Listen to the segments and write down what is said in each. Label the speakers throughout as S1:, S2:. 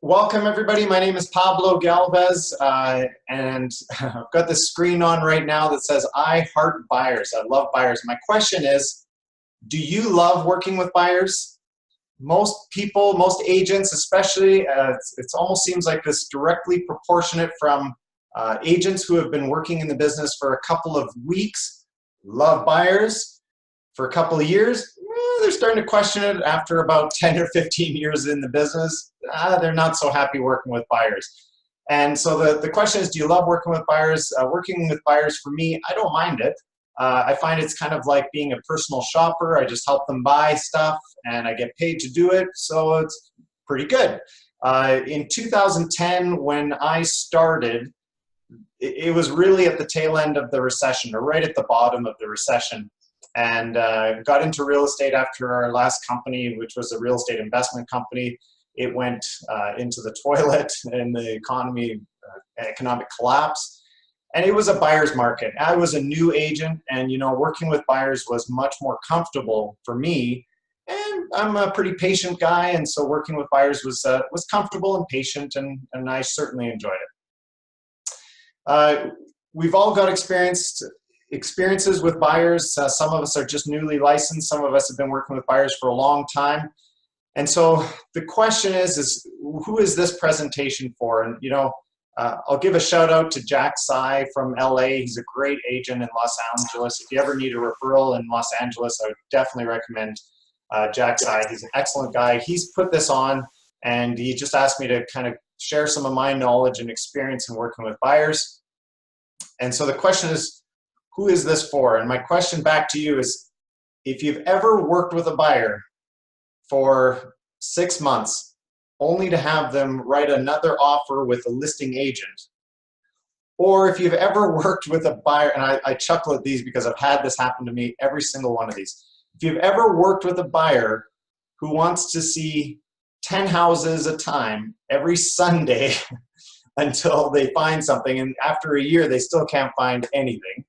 S1: Welcome everybody, my name is Pablo Galvez and I've got the screen on right now that says I heart buyers. I love buyers. My question is, do you love working with buyers? Most people, most agents especially, it almost seems like this directly proportionate from agents who have been working in the business for a couple of weeks, love buyers. For a couple of years, they're starting to question it after about 10 or 15 years in the business. They're not so happy working with buyers. And so the question is, do you love working with buyers? Working with buyers, for me, I don't mind it. I find it's kind of like being a personal shopper. I just help them buy stuff and I get paid to do it, so it's pretty good. In 2010, when I started, it was really at the tail end of the recession, or right at the bottom of the recession. And got into real estate after our last company, which was a real estate investment company. It went into the toilet in the economic collapse. And it was a buyer's market. I was a new agent, and working with buyers was much more comfortable for me. And I'm a pretty patient guy, and so working with buyers was comfortable and patient, and I certainly enjoyed it. We've all got experiences with buyers. Some of us are just newly licensed. Some of us have been working with buyers for a long time. And so the question is who is this presentation for? And I'll give a shout out to Jack Sy from LA. He's a great agent in Los Angeles. If you ever need a referral in Los Angeles, I would definitely recommend Jack Sy. He's an excellent guy. He's put this on, and he just asked me to kind of share some of my knowledge and experience in working with buyers. And so the question is, who is this for? And my question back to you is, if you've ever worked with a buyer for 6 months only to have them write another offer with a listing agent, or if you've ever worked with a buyer, and I chuckle at these because I've had this happen to me, every single one of these. If you've ever worked with a buyer who wants to see 10 houses a time every Sunday until they find something, and after a year they still can't find anything.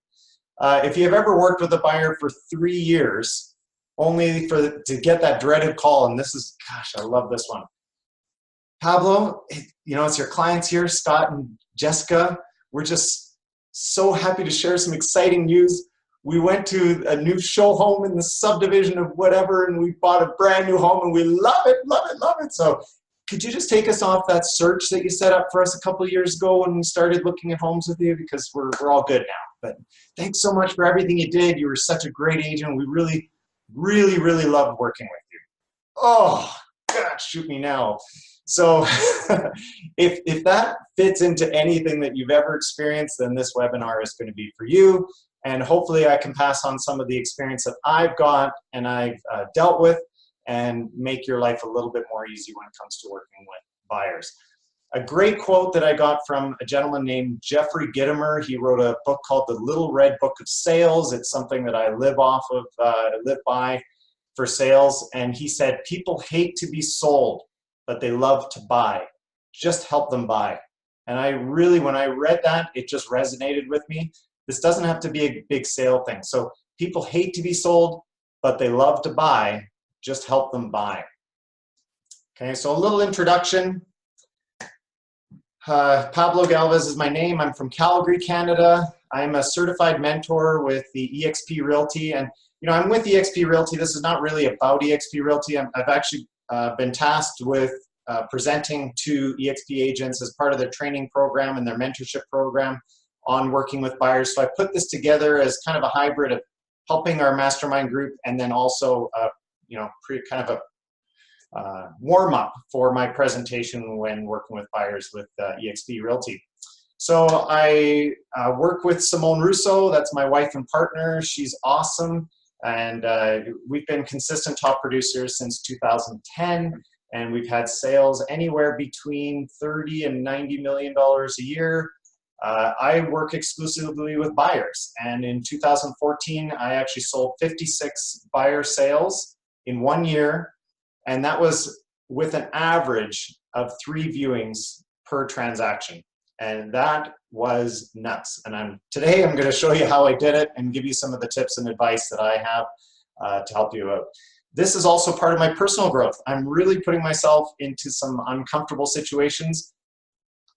S1: If you've ever worked with a buyer for 3 years, only to get that dreaded call, and this is, gosh, I love this one. Pablo, it's your clients here, Scott and Jessica. We're just so happy to share some exciting news. We went to a new show home in the subdivision of whatever, and we bought a brand new home, and we love it, love it, love it. So could you just take us off that search that you set up for us a couple of years ago when we started looking at homes with you? Because we're all good now. But thanks so much for everything you did. You were such a great agent. We really, really, really loved working with you. Oh, God, shoot me now. So if that fits into anything that you've ever experienced, then this webinar is going to be for you. And hopefully I can pass on some of the experience that I've got and I've dealt with, and make your life a little bit more easy when it comes to working with buyers. A great quote that I got from a gentleman named Jeffrey Gitomer. He wrote a book called The Little Red Book of Sales. It's something that I live by for sales. And he said, people hate to be sold, but they love to buy. Just help them buy. And I really, when I read that, it just resonated with me. This doesn't have to be a big sale thing. So people hate to be sold, but they love to buy. Just help them buy. Okay, so a little introduction. Pablo Galvez is my name. I'm from Calgary, Canada. I'm a certified mentor with the eXp Realty. And I'm with eXp Realty. This is not really about eXp Realty. I've actually been tasked with presenting to eXp agents as part of their training program and their mentorship program on working with buyers. So I put this together as kind of a hybrid of helping our mastermind group, and then also kind of a warm-up for my presentation when working with buyers with eXp Realty. So I work with Simone Rousseau. That's my wife and partner. She's awesome. And we've been consistent top producers since 2010. And we've had sales anywhere between $30 and $90 million a year. I work exclusively with buyers. And in 2014, I actually sold 56 buyer sales in 1 year. And that was with an average of 3 viewings per transaction. And that was nuts. And today I'm going to show you how I did it and give you some of the tips and advice that I have to help you out. This is also part of my personal growth. I'm really putting myself into some uncomfortable situations.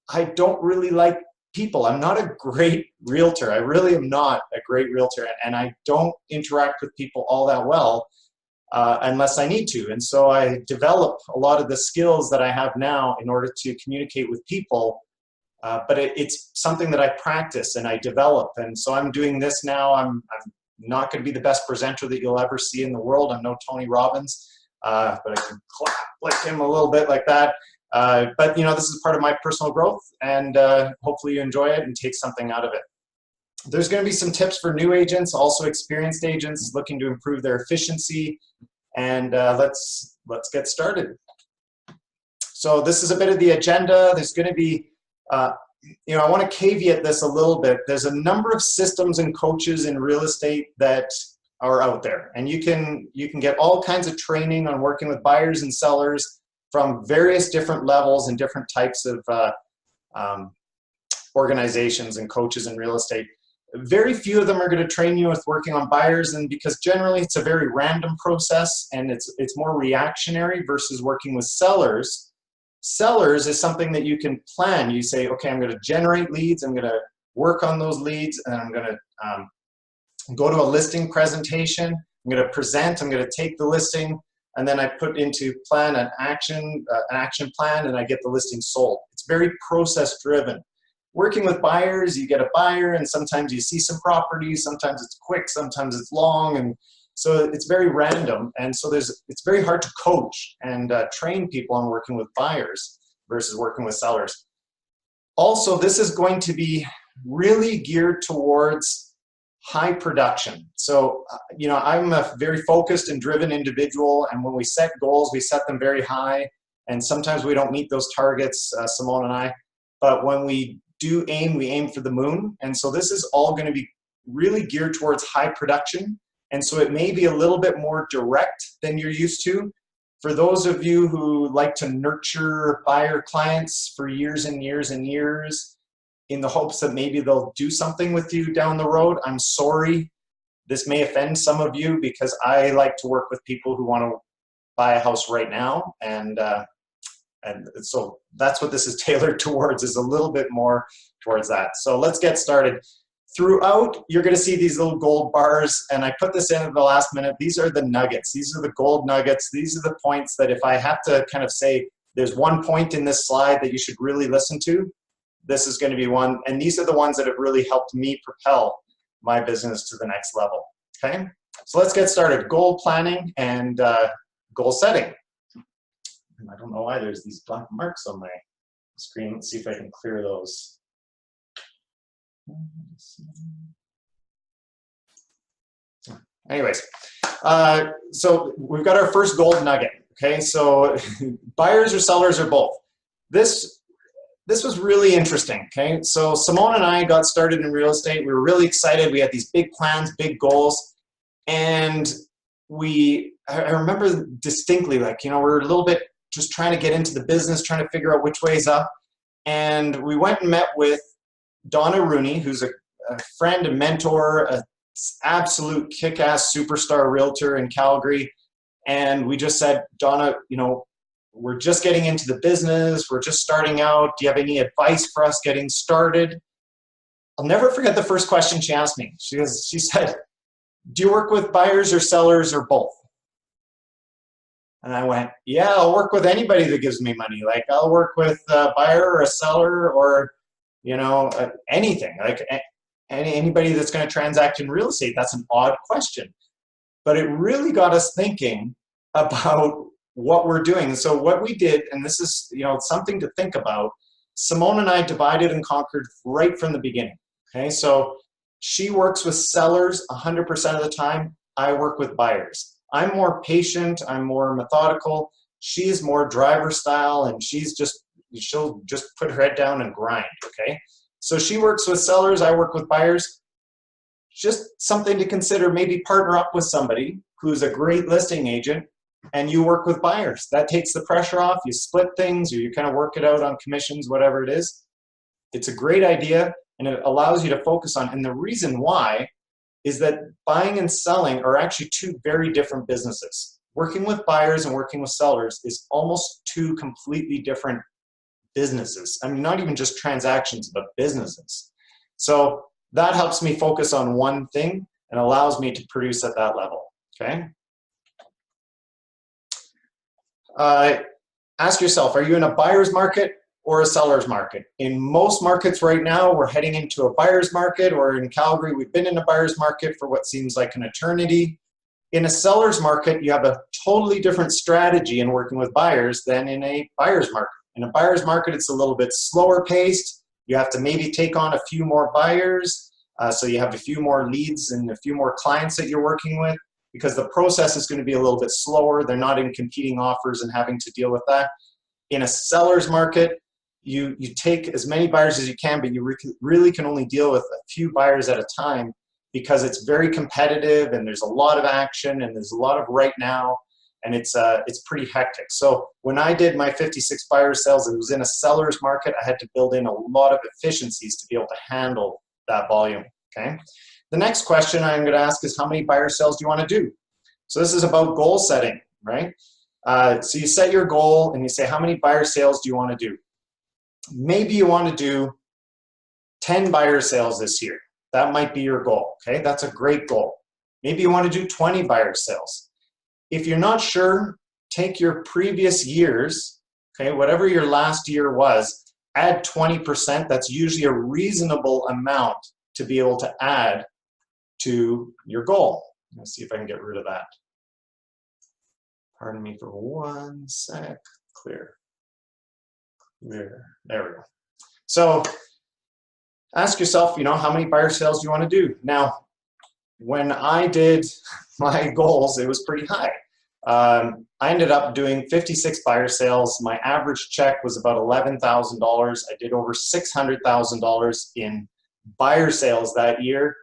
S1: I don't really like people. I'm not a great realtor. I really am not a great realtor, and I don't interact with people all that well unless I need to. And so I develop a lot of the skills that I have now in order to communicate with people, but it's something that I practice and I develop. And so I'm doing this now. I'm not going to be the best presenter that you'll ever see in the world. I'm no Tony Robbins, but I can clap like him a little bit like that. But you know, this is part of my personal growth, and hopefully you enjoy it and take something out of it. There's going to be some tips for new agents, also experienced agents looking to improve their efficiency, and let's get started. So this is a bit of the agenda. There's going to be, you know, I want to caveat this a little bit. There's a number of systems and coaches in real estate that are out there, and you can get all kinds of training on working with buyers and sellers from various different levels and different types of organizations and coaches in real estate. Very few of them are going to train you with working on buyers, and because generally it's a very random process and it's more reactionary versus working with sellers. Sellers is something that you can plan. You say, okay, I'm going to generate leads, I'm going to work on those leads, and I'm going to go to a listing presentation, I'm going to present, I'm going to take the listing, and then I put into plan an action plan, and I get the listing sold. It's very process driven. Working with buyers, you get a buyer, and sometimes you see some properties, sometimes it's quick, sometimes it's long, and so it's very random. And so it's very hard to coach and train people on working with buyers versus working with sellers. Also, this is going to be really geared towards high production. So, you know, I'm a very focused and driven individual, and when we set goals, we set them very high, and sometimes we don't meet those targets, Simone and I, but when we do aim, we aim for the moon. And so this is all going to be really geared towards high production. And so it may be a little bit more direct than you're used to. For those of you who like to nurture buyer clients for years and years and years in the hopes that maybe they'll do something with you down the road, I'm sorry. This may offend some of you because I like to work with people who want to buy a house right now. And so that's what this is tailored towards, is a little bit more towards that. So let's get started. Throughout, you're going to see these little gold bars, and I put this in at the last minute. These are the nuggets. These are the gold nuggets. These are the points that if I have to kind of say there's one point in this slide that you should really listen to, this is going to be one. And these are the ones that have really helped me propel my business to the next level. Okay, so let's get started. Goal planning and goal setting. I don't know why there's these black marks on my screen. Let's see if I can clear those. Anyways, so we've got our first gold nugget. Okay, so buyers or sellers or both. This was really interesting. Okay, so Simone and I got started in real estate. We were really excited. We had these big plans, big goals, and I remember distinctly, like, you know, we're a little bit just trying to get into the business, trying to figure out which way's up. And we went and met with Donna Rooney, who's a friend, a mentor, an absolute kick-ass superstar realtor in Calgary. And we just said, Donna, you know, we're just getting into the business. We're just starting out. Do you have any advice for us getting started? I'll never forget the first question she asked me. She said, do you work with buyers or sellers or both? And I went, yeah, I'll work with anybody that gives me money. Like, I'll work with a buyer or a seller or, you know, anything. Like anybody that's going to transact in real estate. That's an odd question. But it really got us thinking about what we're doing. And so what we did, and this is, you know, something to think about, Simone and I divided and conquered right from the beginning. Okay, so she works with sellers 100% of the time. I work with buyers. I'm more patient, I'm more methodical. She's more driver style, and she'll just put her head down and grind, okay? So she works with sellers, I work with buyers. Just something to consider, maybe partner up with somebody who's a great listing agent and you work with buyers. That takes the pressure off, you split things, or you kind of work it out on commissions, whatever it is. It's a great idea, and it allows you to focus on, and the reason why is that buying and selling are actually two very different businesses. working with buyers and working with sellers is almost two completely different businesses. I mean, not even just transactions, but businesses. So that helps me focus on one thing and allows me to produce at that level, okay? Ask yourself, are you in a buyer's market or a seller's market? In most markets right now, we're heading into a buyer's market, or in Calgary, we've been in a buyer's market for what seems like an eternity. In a seller's market, you have a totally different strategy in working with buyers than in a buyer's market. In a buyer's market, it's a little bit slower paced. You have to maybe take on a few more buyers, so you have a few more leads and a few more clients that you're working with, because the process is going to be a little bit slower. They're not in competing offers and having to deal with that. In a seller's market, you take as many buyers as you can, but you really can only deal with a few buyers at a time, because it's very competitive and there's a lot of action and there's a lot of right now, and it's pretty hectic. So when I did my 56 buyer sales, it was in a seller's market. I had to build in a lot of efficiencies to be able to handle that volume, okay? The next question I'm going to ask is, how many buyer sales do you want to do? So this is about goal setting, right? So you set your goal and you say, how many buyer sales do you want to do? Maybe you want to do 10 buyer sales this year. That might be your goal, okay? That's a great goal. Maybe you want to do 20 buyer sales. If you're not sure, take your previous years, okay, whatever your last year was, add 20%. That's usually a reasonable amount to be able to add to your goal. Let's see if I can get rid of that. Pardon me for one sec. Clear. There we go. So ask yourself, how many buyer sales do you want to do? Now, when I did my goals, it was pretty high. I ended up doing 56 buyer sales. My average check was about $11,000. I did over $600,000 in buyer sales that year.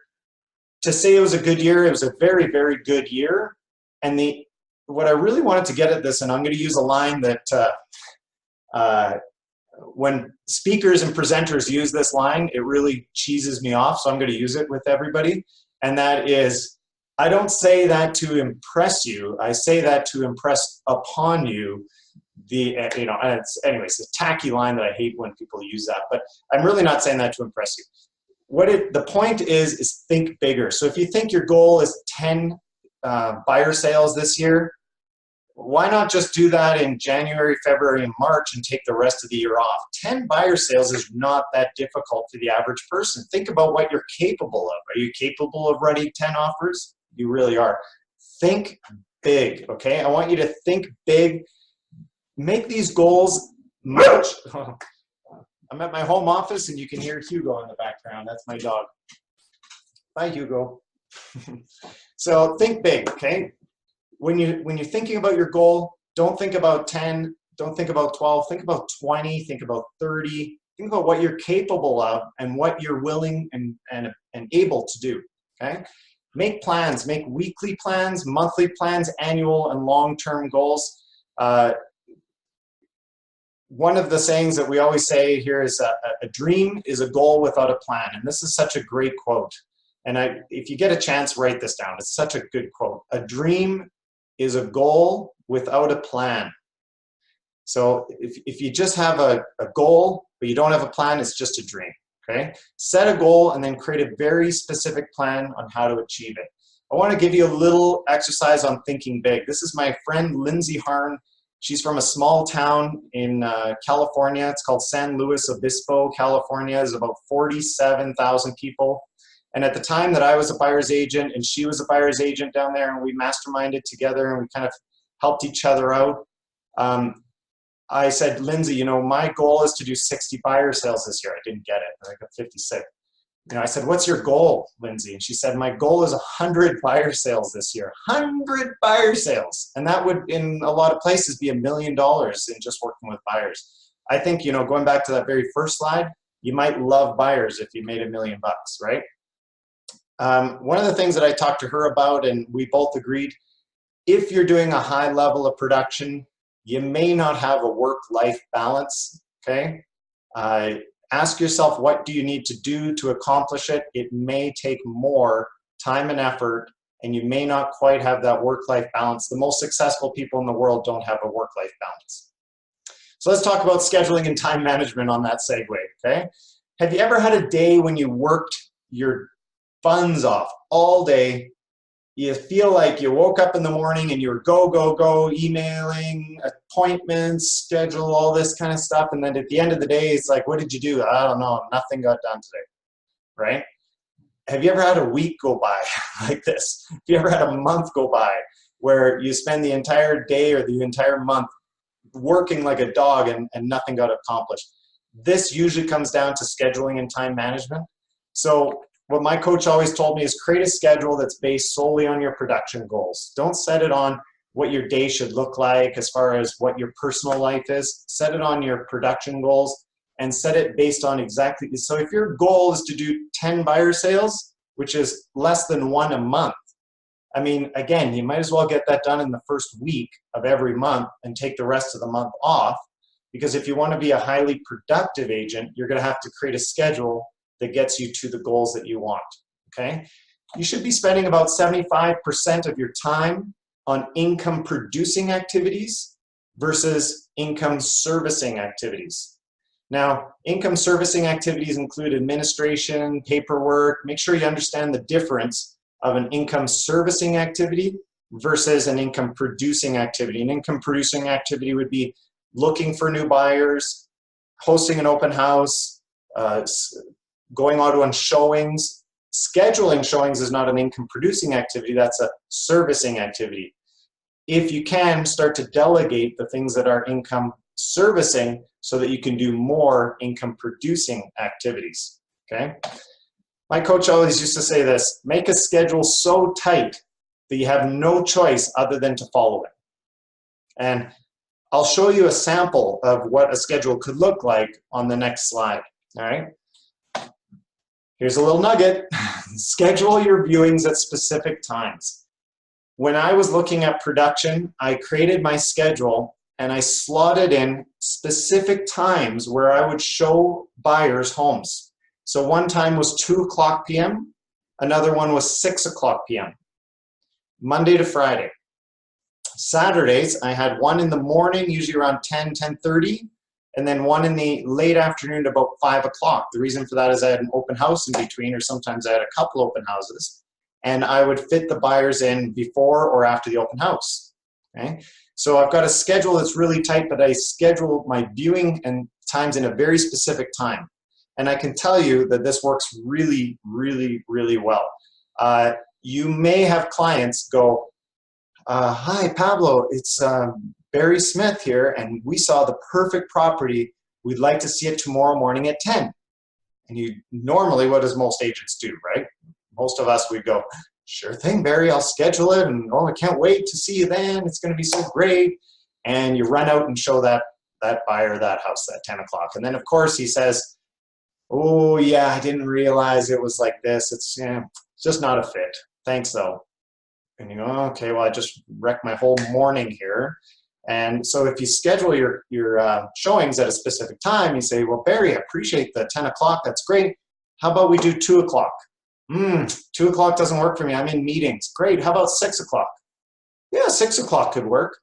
S1: To say it was a good year, it was a very, very good year. And what I really wanted to get at this, and I'm going to use a line that when speakers and presenters use this line, it really cheeses me off, so I'm going to use it with everybody. And that is, I don't say that to impress you. I say that to impress upon you. Anyways, it's a tacky line that I hate when people use that, but I'm really not saying that to impress you. The point is think bigger. So if you think your goal is 10 buyer sales this year, why not just do that in January, February, and March and take the rest of the year off? 10 buyer sales is not that difficult for the average person. Think about what you're capable of. Are you capable of running 10 offers? You really are. Think big, okay? I want you to think big. Make these goals much. I'm at my home office and you can hear Hugo in the background. That's my dog. Bye, Hugo. So think big, okay? When you're thinking about your goal, don't think about 10, don't think about 12, think about 20, think about 30, think about what you're capable of and what you're willing and able to do, okay? Make plans, make weekly plans, monthly plans, annual and long-term goals. One of the sayings that we always say here is a dream is a goal without a plan. And this is such a great quote. And if you get a chance, write this down. It's such a good quote. A dream is a goal without a plan. So if you just have a goal, but you don't have a plan, it's just a dream, okay? Set a goal and then create a very specific plan on how to achieve it. I want to give you a little exercise on thinking big. This is my friend Lindsay Harn. She's from a small town in California. It's called San Luis Obispo, California. There's about 47,000 people. And at the time that I was a buyer's agent and she was a buyer's agent down there, and we masterminded together and we kind of helped each other out, I said, Lindsay, my goal is to do 60 buyer sales this year. I didn't get it. I got 56. I said, what's your goal, Lindsay? And she said, my goal is 100 buyer sales this year. 100 buyer sales. And that would, in a lot of places, be $1 million in just working with buyers. I think, going back to that very first slide, you might love buyers if you made $1 million, right? One of the things that I talked to her about, and we both agreed, if you're doing a high level of production, you may not have a work-life balance, okay? Ask yourself, what do you need to do to accomplish it? It may take more time and effort, and you may not quite have that work-life balance. The most successful people in the world don't have a work-life balance. So let's talk about scheduling and time management on that segue, okay? Have you ever had a day when you worked your buns off all day? You feel like you woke up in the morning and you were go, go, go, emailing, appointments, schedule, all this kind of stuff. And then at the end of the day, it's like, what did you do? I don't know. Nothing got done today, right? Have you ever had a week go by like this? Have you ever had a month go by where you spend the entire day or the entire month working like a dog and nothing got accomplished? This usually comes down to scheduling and time management. So what my coach always told me is create a schedule that's based solely on your production goals. Don't set it on what your day should look like as far as what your personal life is. Set it on your production goals and set it based on exactly. So if your goal is to do 10 buyer sales, which is less than 1 a month, I mean, again, you might as well get that done in the first week of every month and take the rest of the month off, because if you want to be a highly productive agent, you're going to have to create a schedule that gets you to the goals that you want, okay? You should be spending about 75% of your time on income producing activities versus income servicing activities. Now, income servicing activities include administration, paperwork. Make sure you understand the difference of an income servicing activity versus an income producing activity. An income producing activity would be looking for new buyers, hosting an open house, going out on showings. Scheduling showings is not an income producing activity, that's a servicing activity. If you can, start to delegate the things that are income servicing so that you can do more income producing activities, okay? My coach always used to say this: make a schedule so tight that you have no choice other than to follow it. And I'll show you a sample of what a schedule could look like on the next slide, all right? Here's a little nugget. Schedule your viewings at specific times. When I was looking at production, I created my schedule and I slotted in specific times where I would show buyers homes. So one time was 2:00 p.m., another one was 6:00 p.m., Monday to Friday. Saturdays, I had one in the morning, usually around 10:30, and then one in the late afternoon about 5 o'clock. The reason for that is I had an open house in between, or sometimes I had a couple open houses, and I would fit the buyers in before or after the open house, okay? So I've got a schedule that's really tight, but I schedule my viewing and times in a very specific time. And I can tell you that this works really, really, really well. You may have clients go, hi, Pablo, it's Barry Smith here, and we saw the perfect property. We'd like to see it tomorrow morning at 10. And you normally, what does most agents do, right? Most of us, we go, sure thing, Barry, I'll schedule it, and oh, I can't wait to see you then. It's going to be so great. And you run out and show that buyer that house at 10 o'clock. And then, of course, he says, oh, yeah, I didn't realize it was like this. It's just not a fit. Thanks, though. And you go, okay, well, I just wrecked my whole morning here. And so if you schedule your showings at a specific time, you say, well, Barry, I appreciate the 10 o'clock. That's great. How about we do 2 o'clock? 2 o'clock doesn't work for me. I'm in meetings. Great. How about 6 o'clock? Yeah, 6 o'clock could work.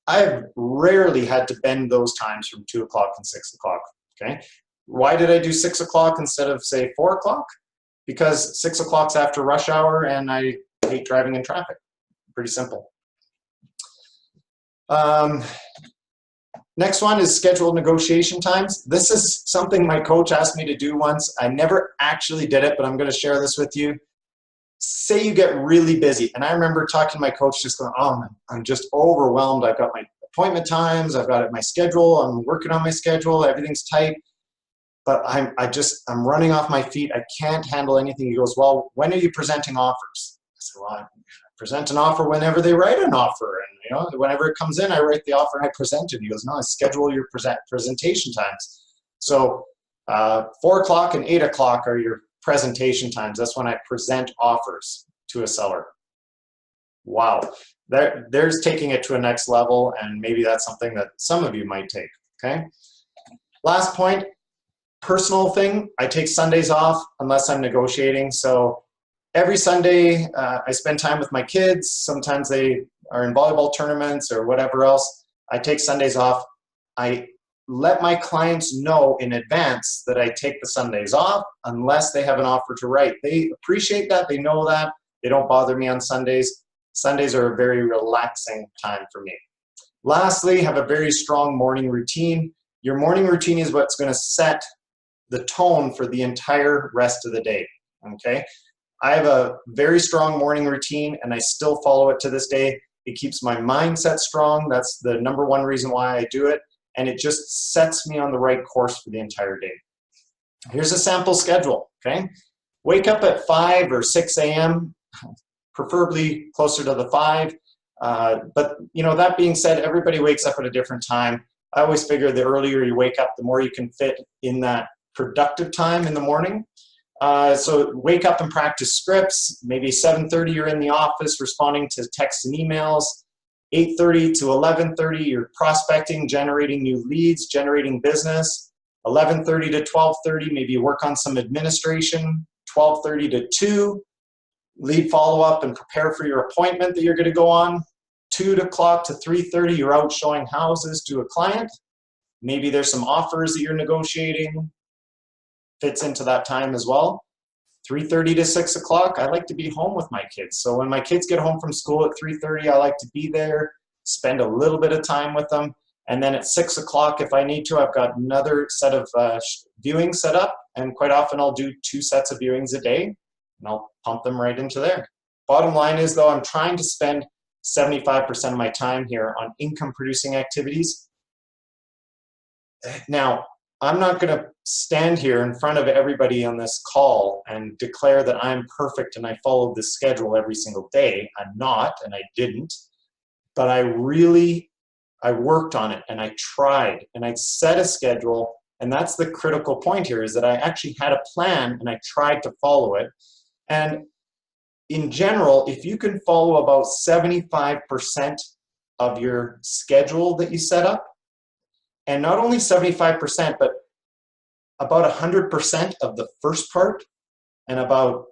S1: I've rarely had to bend those times from 2 o'clock and 6 o'clock, okay? Why did I do 6 o'clock instead of, say, 4 o'clock? Because 6 o'clock's after rush hour, and I hate driving in traffic. Pretty simple. Next one is scheduled negotiation times. This is something my coach asked me to do once. I never actually did it, but I'm going to share this with you. Say you get really busy. And I remember talking to my coach just going, oh, I'm just overwhelmed. I've got my appointment times. I've got my schedule. I'm working on my schedule. Everything's tight. But I'm running off my feet. I can't handle anything. He goes, well, when are you presenting offers? I said, well, I present an offer whenever they write an offer. And whenever it comes in, I write the offer and I present it. He goes, no, I schedule your presentation times. So 4 o'clock and 8 o'clock are your presentation times. That's when I present offers to a seller. Wow. There's taking it to a next level, and maybe that's something that some of you might take, okay? Last point, personal thing, I take Sundays off unless I'm negotiating. So every Sunday, I spend time with my kids. Sometimes they are in volleyball tournaments or whatever else. I take Sundays off. I let my clients know in advance that I take the Sundays off unless they have an offer to write. They appreciate that. They know that. They don't bother me on Sundays. Sundays are a very relaxing time for me. Lastly, have a very strong morning routine. Your morning routine is what's going to set the tone for the entire rest of the day, okay? I have a very strong morning routine and I still follow it to this day. It keeps my mindset strong. That's the #1 reason why I do it. And it just sets me on the right course for the entire day. Here's a sample schedule, okay? Wake up at 5 or 6 a.m., preferably closer to the 5. But you know, that being said, everybody wakes up at a different time. I always figure the earlier you wake up, the more you can fit in that productive time in the morning. So wake up and practice scripts. Maybe 7:30 you're in the office responding to texts and emails. 8:30 to 11:30 you're prospecting, generating new leads, generating business. 11:30 to 12:30 maybe you work on some administration. 12:30 to 2 lead follow-up and prepare for your appointment that you're going to go on. 2 o'clock to 3:30 you're out showing houses to a client. Maybe there's some offers that you're negotiating. Fits into that time as well. 3:30 to 6 o'clock, I like to be home with my kids. So when my kids get home from school at 3:30, I like to be there, spend a little bit of time with them. And then at 6 o'clock, if I need to, I've got another set of viewings set up. And quite often I'll do 2 sets of viewings a day and I'll pump them right into there. Bottom line is though, I'm trying to spend 75% of my time here on income producing activities. Now, I'm not going to stand here in front of everybody on this call and declare that I'm perfect and I follow this schedule every single day. I'm not, and I didn't. But I worked on it and I tried and I set a schedule. And that's the critical point here, is that I actually had a plan and I tried to follow it. And in general, if you can follow about 75% of your schedule that you set up, and not only 75%, but about 100% of the first part and about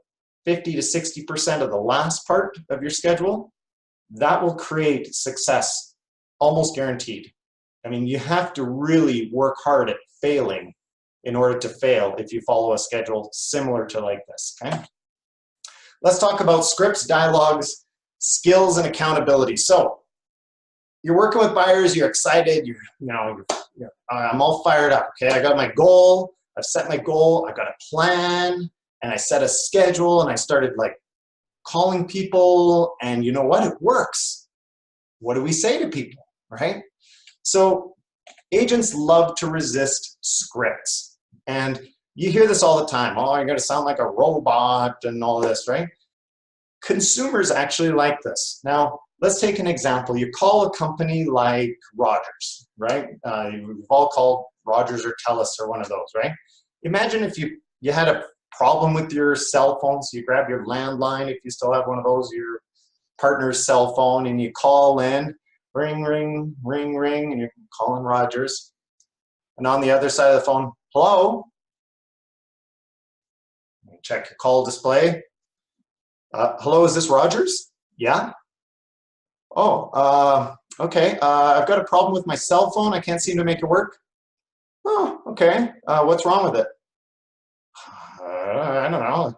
S1: 50 to 60% of the last part of your schedule, that will create success, almost guaranteed. I mean, you have to really work hard at failing in order to fail if you follow a schedule similar to like this, okay? Let's talk about scripts, dialogues, skills, and accountability. So you're working with buyers, you're excited, I'm all fired up, okay? I got my goal, I've set my goal, I've got a plan, and I set a schedule, and I started like calling people, and you know what? It works. What do we say to people, right? So agents love to resist scripts, and you hear this all the time. Oh, you're gonna sound like a robot and all this, right? Consumers actually like this. Now, let's take an example. You call a company like Rogers, right? You've all called Rogers or TELUS or one of those, right? Imagine if you had a problem with your cell phone, so you grab your landline, if you still have one of those, your partner's cell phone, and you call in, ring, ring, ring, ring, and you're calling Rogers. And on the other side of the phone, hello? Check your call display. Hello, is this Rogers? Yeah? Oh, okay. I've got a problem with my cell phone. I can't seem to make it work. Oh, okay. What's wrong with it? I don't know.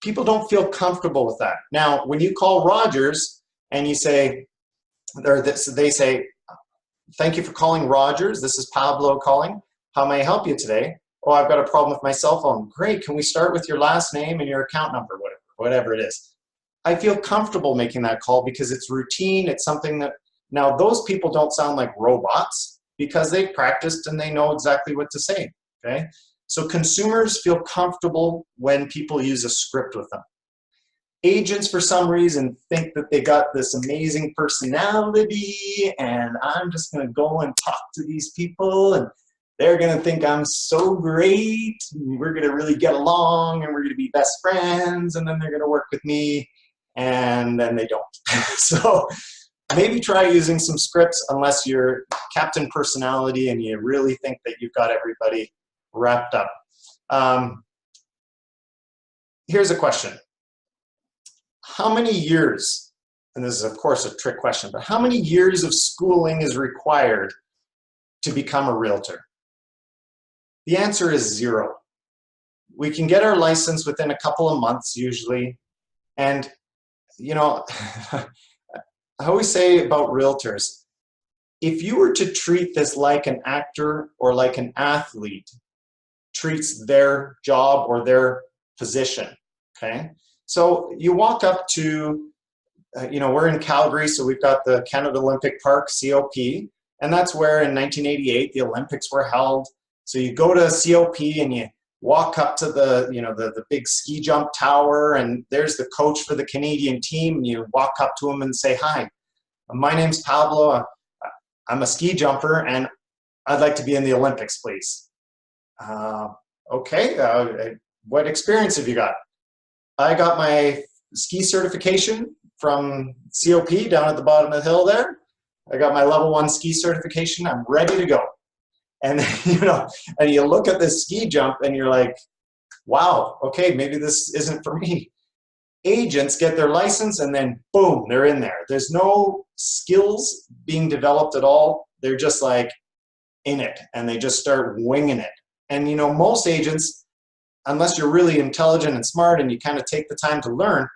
S1: People don't feel comfortable with that. Now, when you call Rogers and you say, they say, thank you for calling Rogers. This is Pablo calling. How may I help you today? Oh, I've got a problem with my cell phone. Great. Can we start with your last name and your account number, whatever it is? I feel comfortable making that call because it's routine. It's something that, now those people don't sound like robots because they've practiced and they know exactly what to say, okay? So consumers feel comfortable when people use a script with them. Agents, for some reason, think that they got this amazing personality and I'm just gonna go and talk to these people and they're gonna think I'm so great, and we're gonna really get along and we're gonna be best friends, and then they're gonna work with me, and then they don't. So maybe try using some scripts unless you're Captain Personality and you really think that you've got everybody wrapped up. Here's a question. how many years, and this is of course a trick question, but how many years of schooling is required to become a realtor? The answer is 0. We can get our license within a couple of months usually. And you know, I always say about realtors, if you were to treat this like an actor or like an athlete treats their job or their position, okay? So you walk up to, you know, we're in Calgary, so we've got the Canada Olympic Park, COP, and that's where in 1988 the Olympics were held. So you go to COP and you walk up to the, you know, the big ski jump tower, and there's the coach for the Canadian team, and you walk up to him and say, "Hi, my name's Pablo. I'm a ski jumper, and I'd like to be in the Olympics, please." Okay, what experience have you got? I got my ski certification from COP down at the bottom of the hill there. I got my level 1 ski certification. I'm ready to go. And you know, and you look at this ski jump and you're like, wow, okay, maybe this isn't for me. Agents get their license and then boom, they're in there. There's no skills being developed at all. They're just like in it, and they just start winging it. And you know, most agents, unless you're really intelligent and smart and you kind of take the time to learn,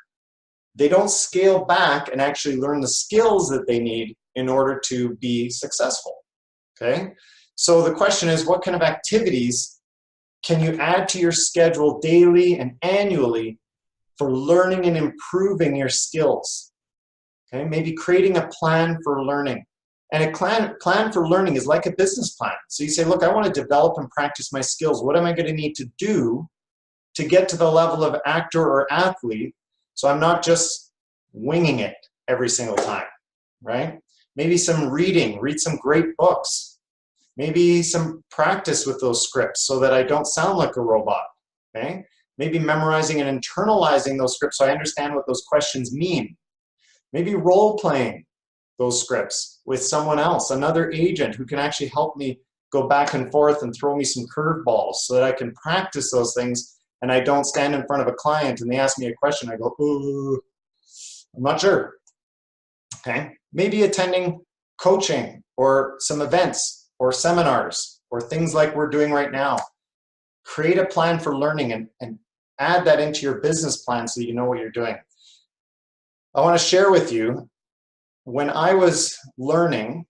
S1: they don't scale back and actually learn the skills that they need in order to be successful, okay? So the question is, what kind of activities can you add to your schedule daily and annually for learning and improving your skills? Okay, maybe creating a plan for learning. And a plan for learning is like a business plan. So you say, look, I want to develop and practice my skills. What am I going to need to do to get to the level of actor or athlete so I'm not just winging it every single time, right? Maybe some reading, read some great books. Maybe some practice with those scripts so that I don't sound like a robot, okay? Maybe memorizing and internalizing those scripts so I understand what those questions mean. Maybe role-playing those scripts with someone else, another agent who can actually help me go back and forth and throw me some curveballs so that I can practice those things and I don't stand in front of a client and they ask me a question, I go, ooh, I'm not sure, okay? Maybe attending coaching or some events or seminars or things like we're doing right now. Create a plan for learning and add that into your business plan so you know what you're doing. I want to share with you, when I was learning,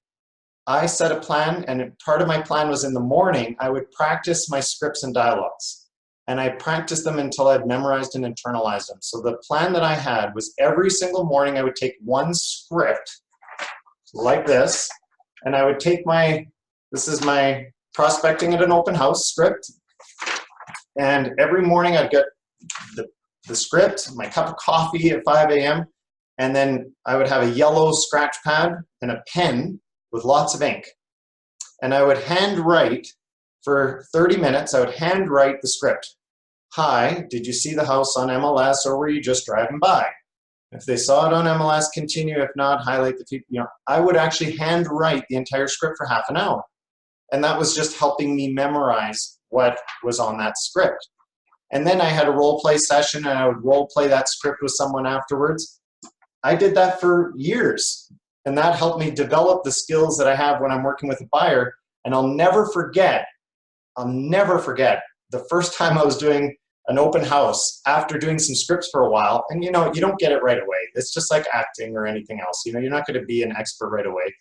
S1: I set a plan, and part of my plan was in the morning, I would practice my scripts and dialogues. And I practiced them until I'd memorized and internalized them. So the plan that I had was every single morning I would take one script like this, and I would take this is my prospecting at an open house script. And every morning I'd get the script, my cup of coffee at 5 a.m. And then I would have a yellow scratch pad and a pen with lots of ink. And I would handwrite for 30 minutes, I would handwrite the script. Hi, did you see the house on MLS or were you just driving by? If they saw it on MLS, continue. If not, highlight the people. You know, I would actually handwrite the entire script for half an hour. And that was just helping me memorize what was on that script. And then I had a role play session and I would role play that script with someone afterwards. I did that for years. And that helped me develop the skills that I have when I'm working with a buyer. And I'll never forget the first time I was doing an open house after doing some scripts for a while. And you know, you don't get it right away. It's just like acting or anything else. You know, you're not going to be an expert right away.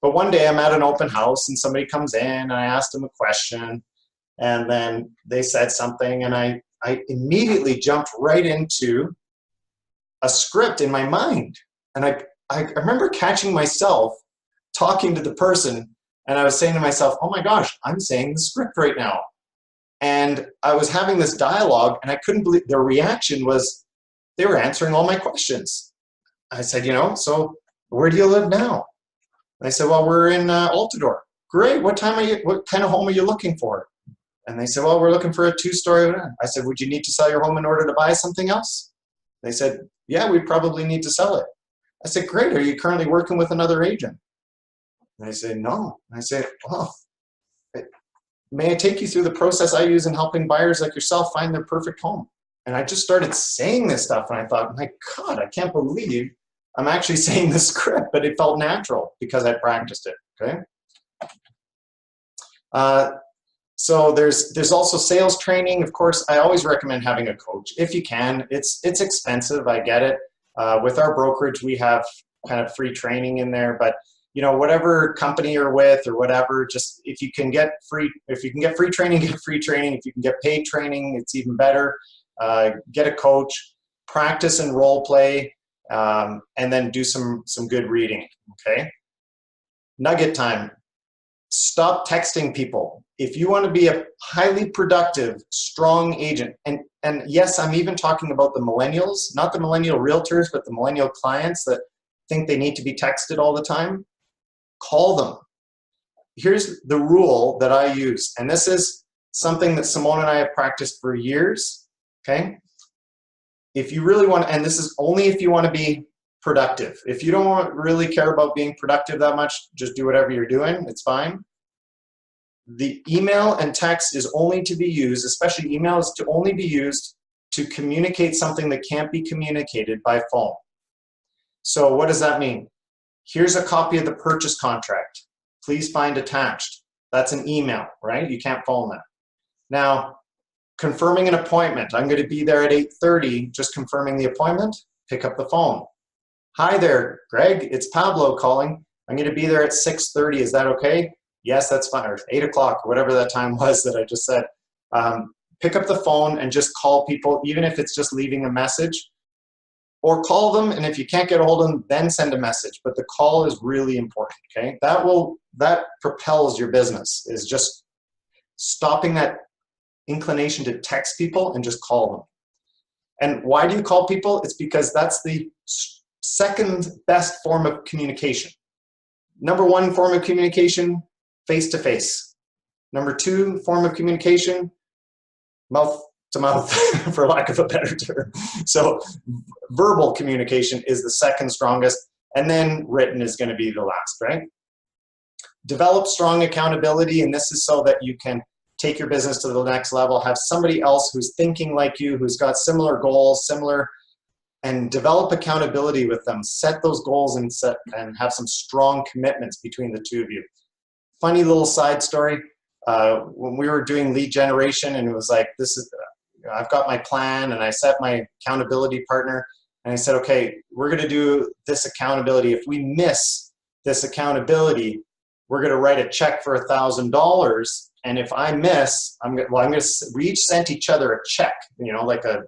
S1: But one day I'm at an open house and somebody comes in and I asked them a question and then they said something and I immediately jumped right into a script in my mind. And I remember catching myself talking to the person and I was saying to myself, oh my gosh, I'm saying the script right now. And I was having this dialogue and I couldn't believe their reaction was they were answering all my questions. I said, you know, so where do you live now? And I said, well, we're in Altador. Great, what kind of home are you looking for? And they said, well, we're looking for a 2-story. I said, would you need to sell your home in order to buy something else? They said, yeah, we probably need to sell it. I said, great, are you currently working with another agent? And they said, no. And I said, well, may I take you through the process I use in helping buyers like yourself find their perfect home? And I just started saying this stuff, and I thought, my God, I can't believe I'm actually saying the script, but it felt natural because I practiced it, okay? So there's also sales training. Of course, I always recommend having a coach if you can. It's expensive, I get it. With our brokerage, we have kind of free training in there, but whatever company you're with or whatever, just if you can get free training, get free training. If you can get paid training, it's even better. Get a coach, practice and role play, and then do some good reading, okay? Nugget time. Stop texting people. If you want to be a highly productive, strong agent, and yes, I'm even talking about the millennials, not the millennial realtors, but the millennial clients that think they need to be texted all the time, call them. Here's the rule that I use, and this is something that Simone and I have practiced for years, okay? If you really want, and this is only if you want to be productive. If you don't really care about being productive that much, just do whatever you're doing, it's fine. The email and text is only to be used, especially email is to only be used to communicate something that can't be communicated by phone. So what does that mean? Here's a copy of the purchase contract. Please find attached. That's an email, right? You can't phone that. Now, confirming an appointment. I'm going to be there at 8:30, just confirming the appointment. Pick up the phone. Hi there, Greg. It's Pablo calling. I'm going to be there at 6:30. Is that okay? Yes, that's fine. Or 8 o'clock, whatever that time was that I just said. Pick up the phone and just call people, even if it's just leaving a message. Or call them, and if you can't get a hold of them, then send a message. But the call is really important, okay? That propels your business, is just stopping that inclination to text people and just call them. And why do you call people? It's because that's the second best form of communication. Number one form of communication, face-to-face. Number two form of communication, mouth-to-mouth, for lack of a better term. So verbal communication is the second strongest, and then written is going to be the last, right? Develop strong accountability, and this is so that you can take your business to the next level, have somebody else who's thinking like you, who's got similar goals, and develop accountability with them. Set those goals and have some strong commitments between the two of you. Funny little side story. When we were doing lead generation, and it was like, I've got my plan, and I set my accountability partner, and I said, okay, we're going to do this accountability. If we miss this accountability, we're going to write a check for $1,000. And if I miss, we each sent each other a check, like a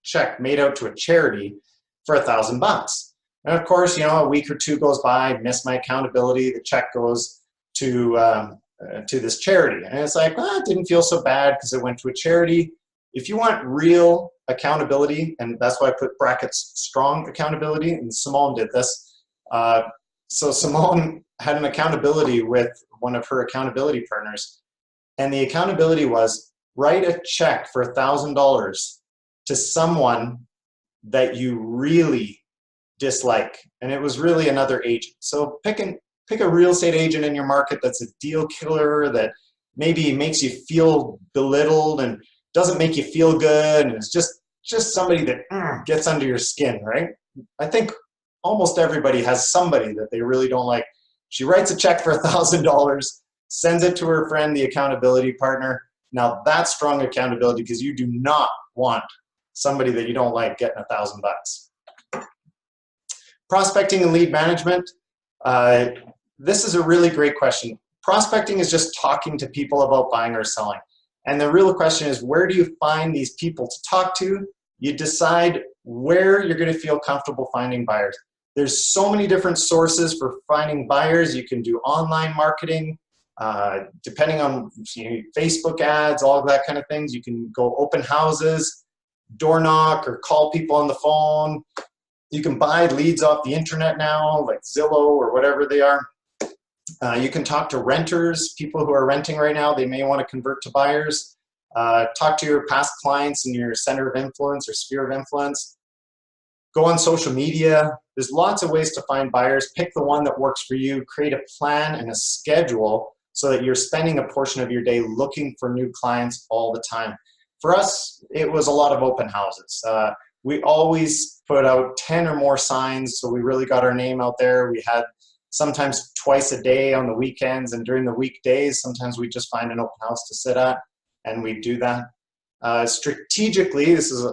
S1: check made out to a charity for $1,000. And of course, a week or two goes by, I miss my accountability, the check goes to this charity. And it's like, it didn't feel so bad because it went to a charity. If you want real accountability, and that's why I put brackets strong accountability, and Simone did this. So Simone had an accountability with one of her accountability partners. And the accountability was, write a check for $1,000 to someone that you really dislike. And it was really another agent. So pick a real estate agent in your market that's a deal killer, that maybe makes you feel belittled and doesn't make you feel good, and it's just somebody that gets under your skin, right? I think almost everybody has somebody that they really don't like. She writes a check for $1,000, sends it to her friend, the accountability partner. Now that's strong accountability, because you do not want somebody that you don't like getting $1,000. Prospecting and lead management. This is a really great question. Prospecting is just talking to people about buying or selling. And the real question is, where do you find these people to talk to? You decide where you're going to feel comfortable finding buyers. There's so many different sources for finding buyers. You can do online marketing, depending on Facebook ads, all of that kind of things. You can go open houses, door knock, or call people on the phone. You can buy leads off the internet now, like Zillow or whatever they are. You can talk to renters, people who are renting right now. They may want to convert to buyers. Talk to your past clients in your center of influence or sphere of influence. Go on social media. There's lots of ways to find buyers. Pick the one that works for you. Create a plan and a schedule so that you're spending a portion of your day looking for new clients all the time. for us, it was a lot of open houses. We always put out 10 or more signs, so we really got our name out there. We had sometimes twice a day on the weekends, and during the weekdays, sometimes we just find an open house to sit at, and we do that. Strategically, this is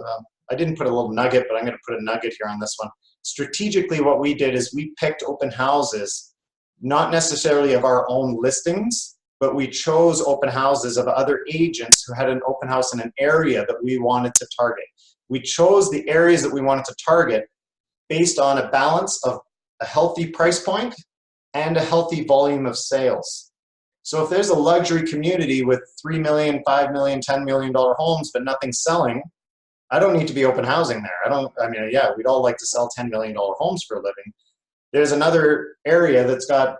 S1: I didn't put a little nugget, but I'm going to put a nugget here on this one. Strategically, what we did is we picked open houses, not necessarily of our own listings, but we chose open houses of other agents who had an open house in an area that we wanted to target. We chose the areas that we wanted to target based on a balance of a healthy price point and a healthy volume of sales. So if there's a luxury community with $3 million, $5 million, $10 million homes, but nothing selling, I don't need to be open housing there. I mean, yeah, we'd all like to sell $10 million homes for a living. There's another area that's got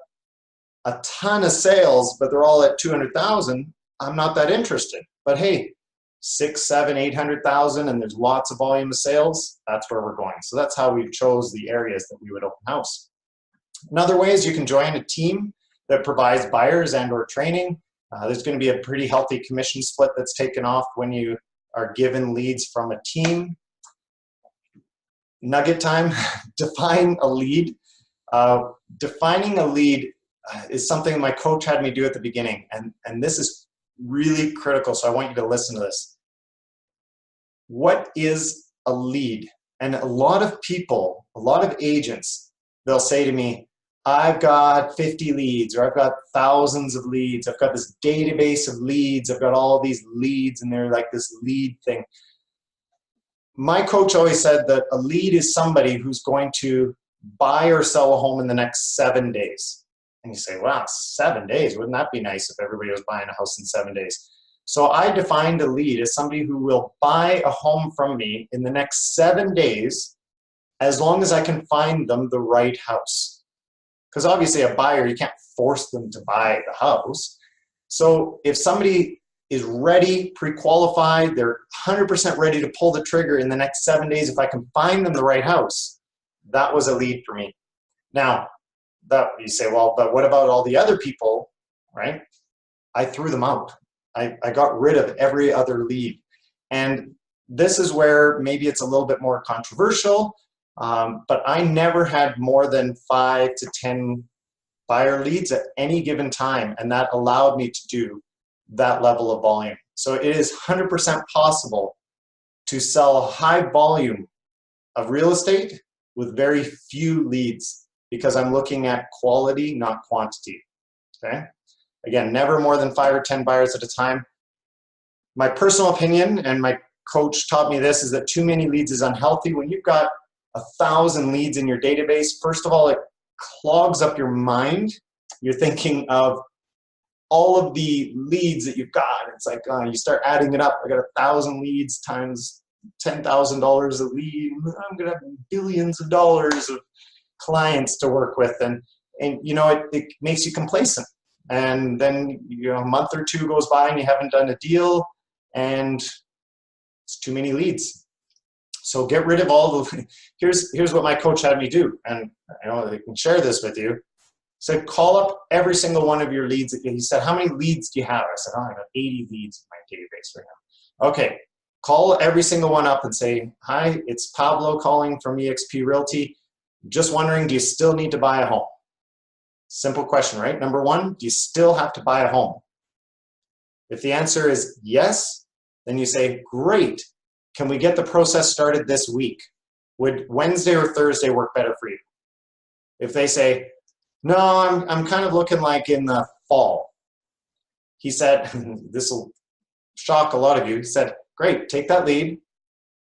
S1: a ton of sales, but they're all at 200,000. I'm not that interested. But hey, 6, 7, 800,000, and there's lots of volume of sales. That's where we're going. So that's how we chose the areas that we would open house. Another way is you can join a team that provides buyers and/or training. There's going to be a pretty healthy commission split that's taken off when you are given leads from a team. Nugget time. Define a lead. Defining a lead is something my coach had me do at the beginning, and this is really critical, so I want you to listen to this. What is a lead? And a lot of people, a lot of agents, they'll say to me, I've got 50 leads, or I've got thousands of leads. I've got this database of leads. I've got all these leads, and they're like this lead thing. My coach always said that a lead is somebody who's going to buy or sell a home in the next 7 days. And you say, wow, 7 days. Wouldn't that be nice if everybody was buying a house in 7 days? So I defined a lead as somebody who will buy a home from me in the next 7 days, as long as I can find them the right house. Because obviously a buyer, you can't force them to buy the house. So if somebody is ready, pre-qualified, they're 100% ready to pull the trigger in the next 7 days, if I can find them the right house, that was a lead for me. Now, that you say, well, but what about all the other people, right? I threw them out. I got rid of every other lead. And this is where maybe it's a little bit more controversial, but I never had more than 5 to 10 buyer leads at any given time, and that allowed me to do that level of volume. So it is 100% possible to sell a high volume of real estate with very few leads, because I'm looking at quality, not quantity, okay? Again, never more than 5 or 10 buyers at a time. My personal opinion, and my coach taught me this, is that too many leads is unhealthy. When you've got 1,000 leads in your database, first of all, it clogs up your mind. You're thinking of all of the leads that you've got. It's like you start adding it up. I got 1,000 leads times $10,000 a lead. I'm gonna have billions of dollars of clients to work with, and you know, it makes you complacent. And then, you know, a month or two goes by and you haven't done a deal, and it's too many leads. So get rid of all the, here's what my coach had me do, and I know I can share this with you. He said, call up every single one of your leads. He said, how many leads do you have? I said, oh, I got 80 leads in my database right now. Okay, call every single one up and say, hi, it's Pablo calling from eXp Realty. Just wondering, do you still need to buy a home? Simple question, right? Number one, do you still have to buy a home? If the answer is yes, then you say, great. Can we get the process started this week? Would Wednesday or Thursday work better for you? If they say, no, I'm kind of looking like in the fall. He said, this will shock a lot of you. He said, great, take that lead,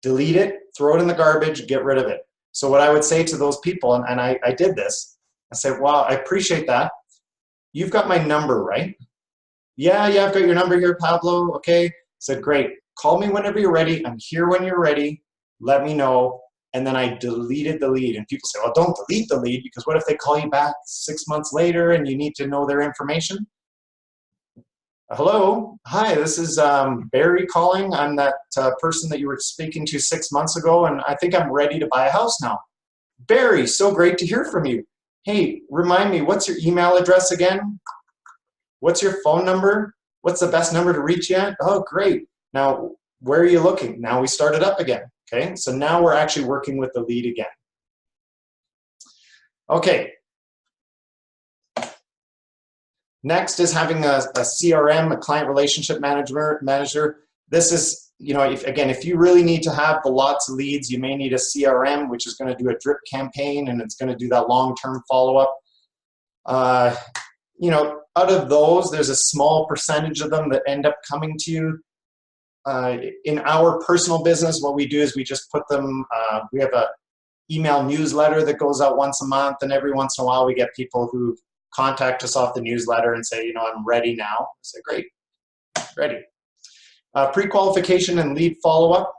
S1: delete it, throw it in the garbage, get rid of it. So what I would say to those people, and I did this, I said, wow, I appreciate that. You've got my number, right? Yeah, I've got your number here, Pablo. Okay. I said, great. Call me whenever you're ready. I'm here when you're ready. Let me know. And then I deleted the lead. And people say, well, don't delete the lead, because what if they call you back 6 months later and you need to know their information? Hello. Hi, this is Barry calling. I'm that person that you were speaking to 6 months ago, and I think I'm ready to buy a house now. Barry, so great to hear from you. Hey, remind me, what's your email address again? What's your phone number? What's the best number to reach you at? Oh, great. Now, where are you looking? Now we start it up again, okay? So now we're actually working with the lead again. Okay. Next is having a CRM, a client relationship manager. This is, you know, if you really need to have the lots of leads, you may need a CRM, which is going to do a drip campaign, and it's going to do that long-term follow-up. You know, out of those, there's a small percentage of them that end up coming to you. In our personal business, what we do is we just put them, we have a email newsletter that goes out once a month, and every once in a while we get people who contact us off the newsletter and say, you know, I'm ready now. I say, great, ready. Pre-qualification and lead follow-up.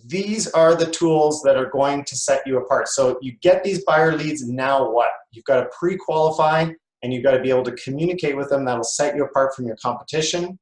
S1: These are the tools that are going to set you apart. So you get these buyer leads, now what? You've got to pre-qualify, and you've got to be able to communicate with them. That'll set you apart from your competition.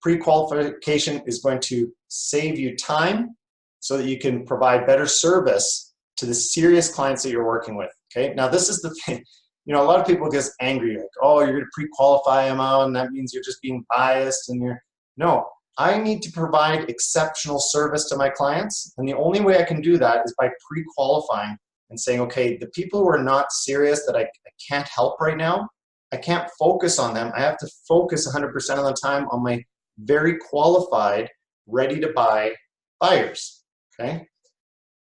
S1: Pre-qualification is going to save you time so that you can provide better service to the serious clients that you're working with. Okay, now this is the thing. You know, a lot of people get angry, like, oh, you're going to pre-qualify them out, and that means you're just being biased. And no, I need to provide exceptional service to my clients, and the only way I can do that is by pre-qualifying and saying, okay, the people who are not serious that I can't help right now, I can't focus on them. I have to focus 100% of the time on my very qualified, ready to buy buyers. Okay,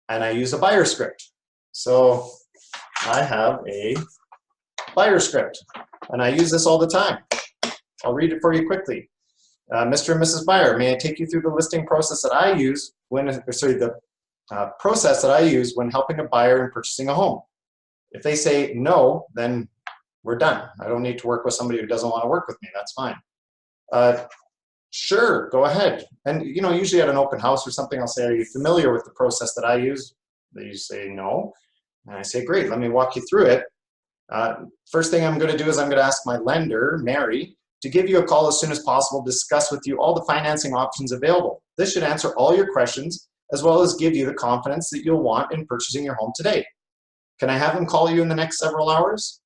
S1: and I use a buyer script. So I have a buyer script, and I use this all the time. I'll read it for you quickly. Mr. and Mrs. Buyer, may I take you through the listing process that I use process that I use when helping a buyer in purchasing a home. If they say no, then we're done. I don't need to work with somebody who doesn't want to work with me. That's fine. Sure, go ahead. And you know, usually at an open house or something, I'll say, are you familiar with the process that I use? They say no. And I say, great, let me walk you through it. First thing I'm going to do is I'm going to ask my lender, Mary, to give you a call as soon as possible to discuss with you all the financing options available. This should answer all your questions, as well as give you the confidence that you'll want in purchasing your home today. Can I have him call you in the next several hours?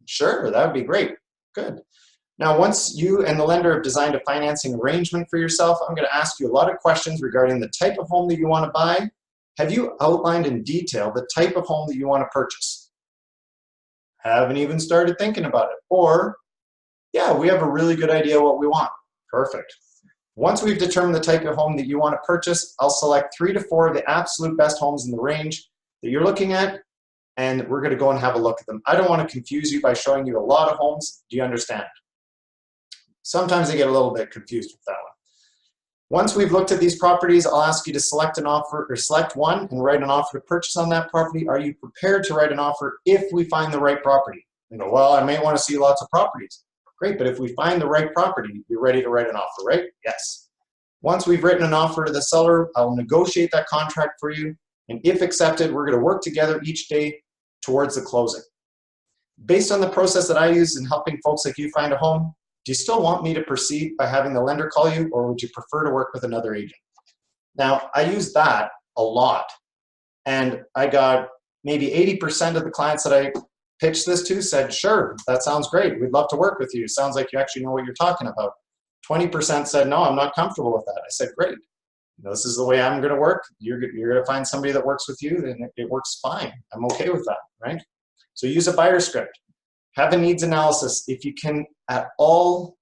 S1: Sure, that would be great. Good. Now, once you and the lender have designed a financing arrangement for yourself, I'm going to ask you a lot of questions regarding the type of home that you want to buy. Have you outlined in detail the type of home that you want to purchase? Haven't even started thinking about it. Or, yeah, we have a really good idea what we want. Perfect. Once we've determined the type of home that you want to purchase, I'll select 3 to 4 of the absolute best homes in the range that you're looking at, and we're going to go and have a look at them. I don't want to confuse you by showing you a lot of homes. Do you understand? Sometimes I get a little bit confused with that one. Once we've looked at these properties, I'll ask you to select an offer, or select one and write an offer to purchase on that property. Are you prepared to write an offer if we find the right property? You go, well, I may want to see lots of properties. Great, but if we find the right property, you're ready to write an offer, right? Yes. Once we've written an offer to the seller, I'll negotiate that contract for you. And if accepted, we're going to work together each day towards the closing. Based on the process that I use in helping folks like you find a home, do you still want me to proceed by having the lender call you, or would you prefer to work with another agent? Now, I use that a lot, and I got maybe 80% of the clients that I pitched this to said, sure, that sounds great. We'd love to work with you. Sounds like you actually know what you're talking about. 20% said, no, I'm not comfortable with that. I said, great. This is the way I'm going to work. You're going to find somebody that works with you, and it works fine. I'm okay with that, right? So use a buyer script. Have a needs analysis. If you can at all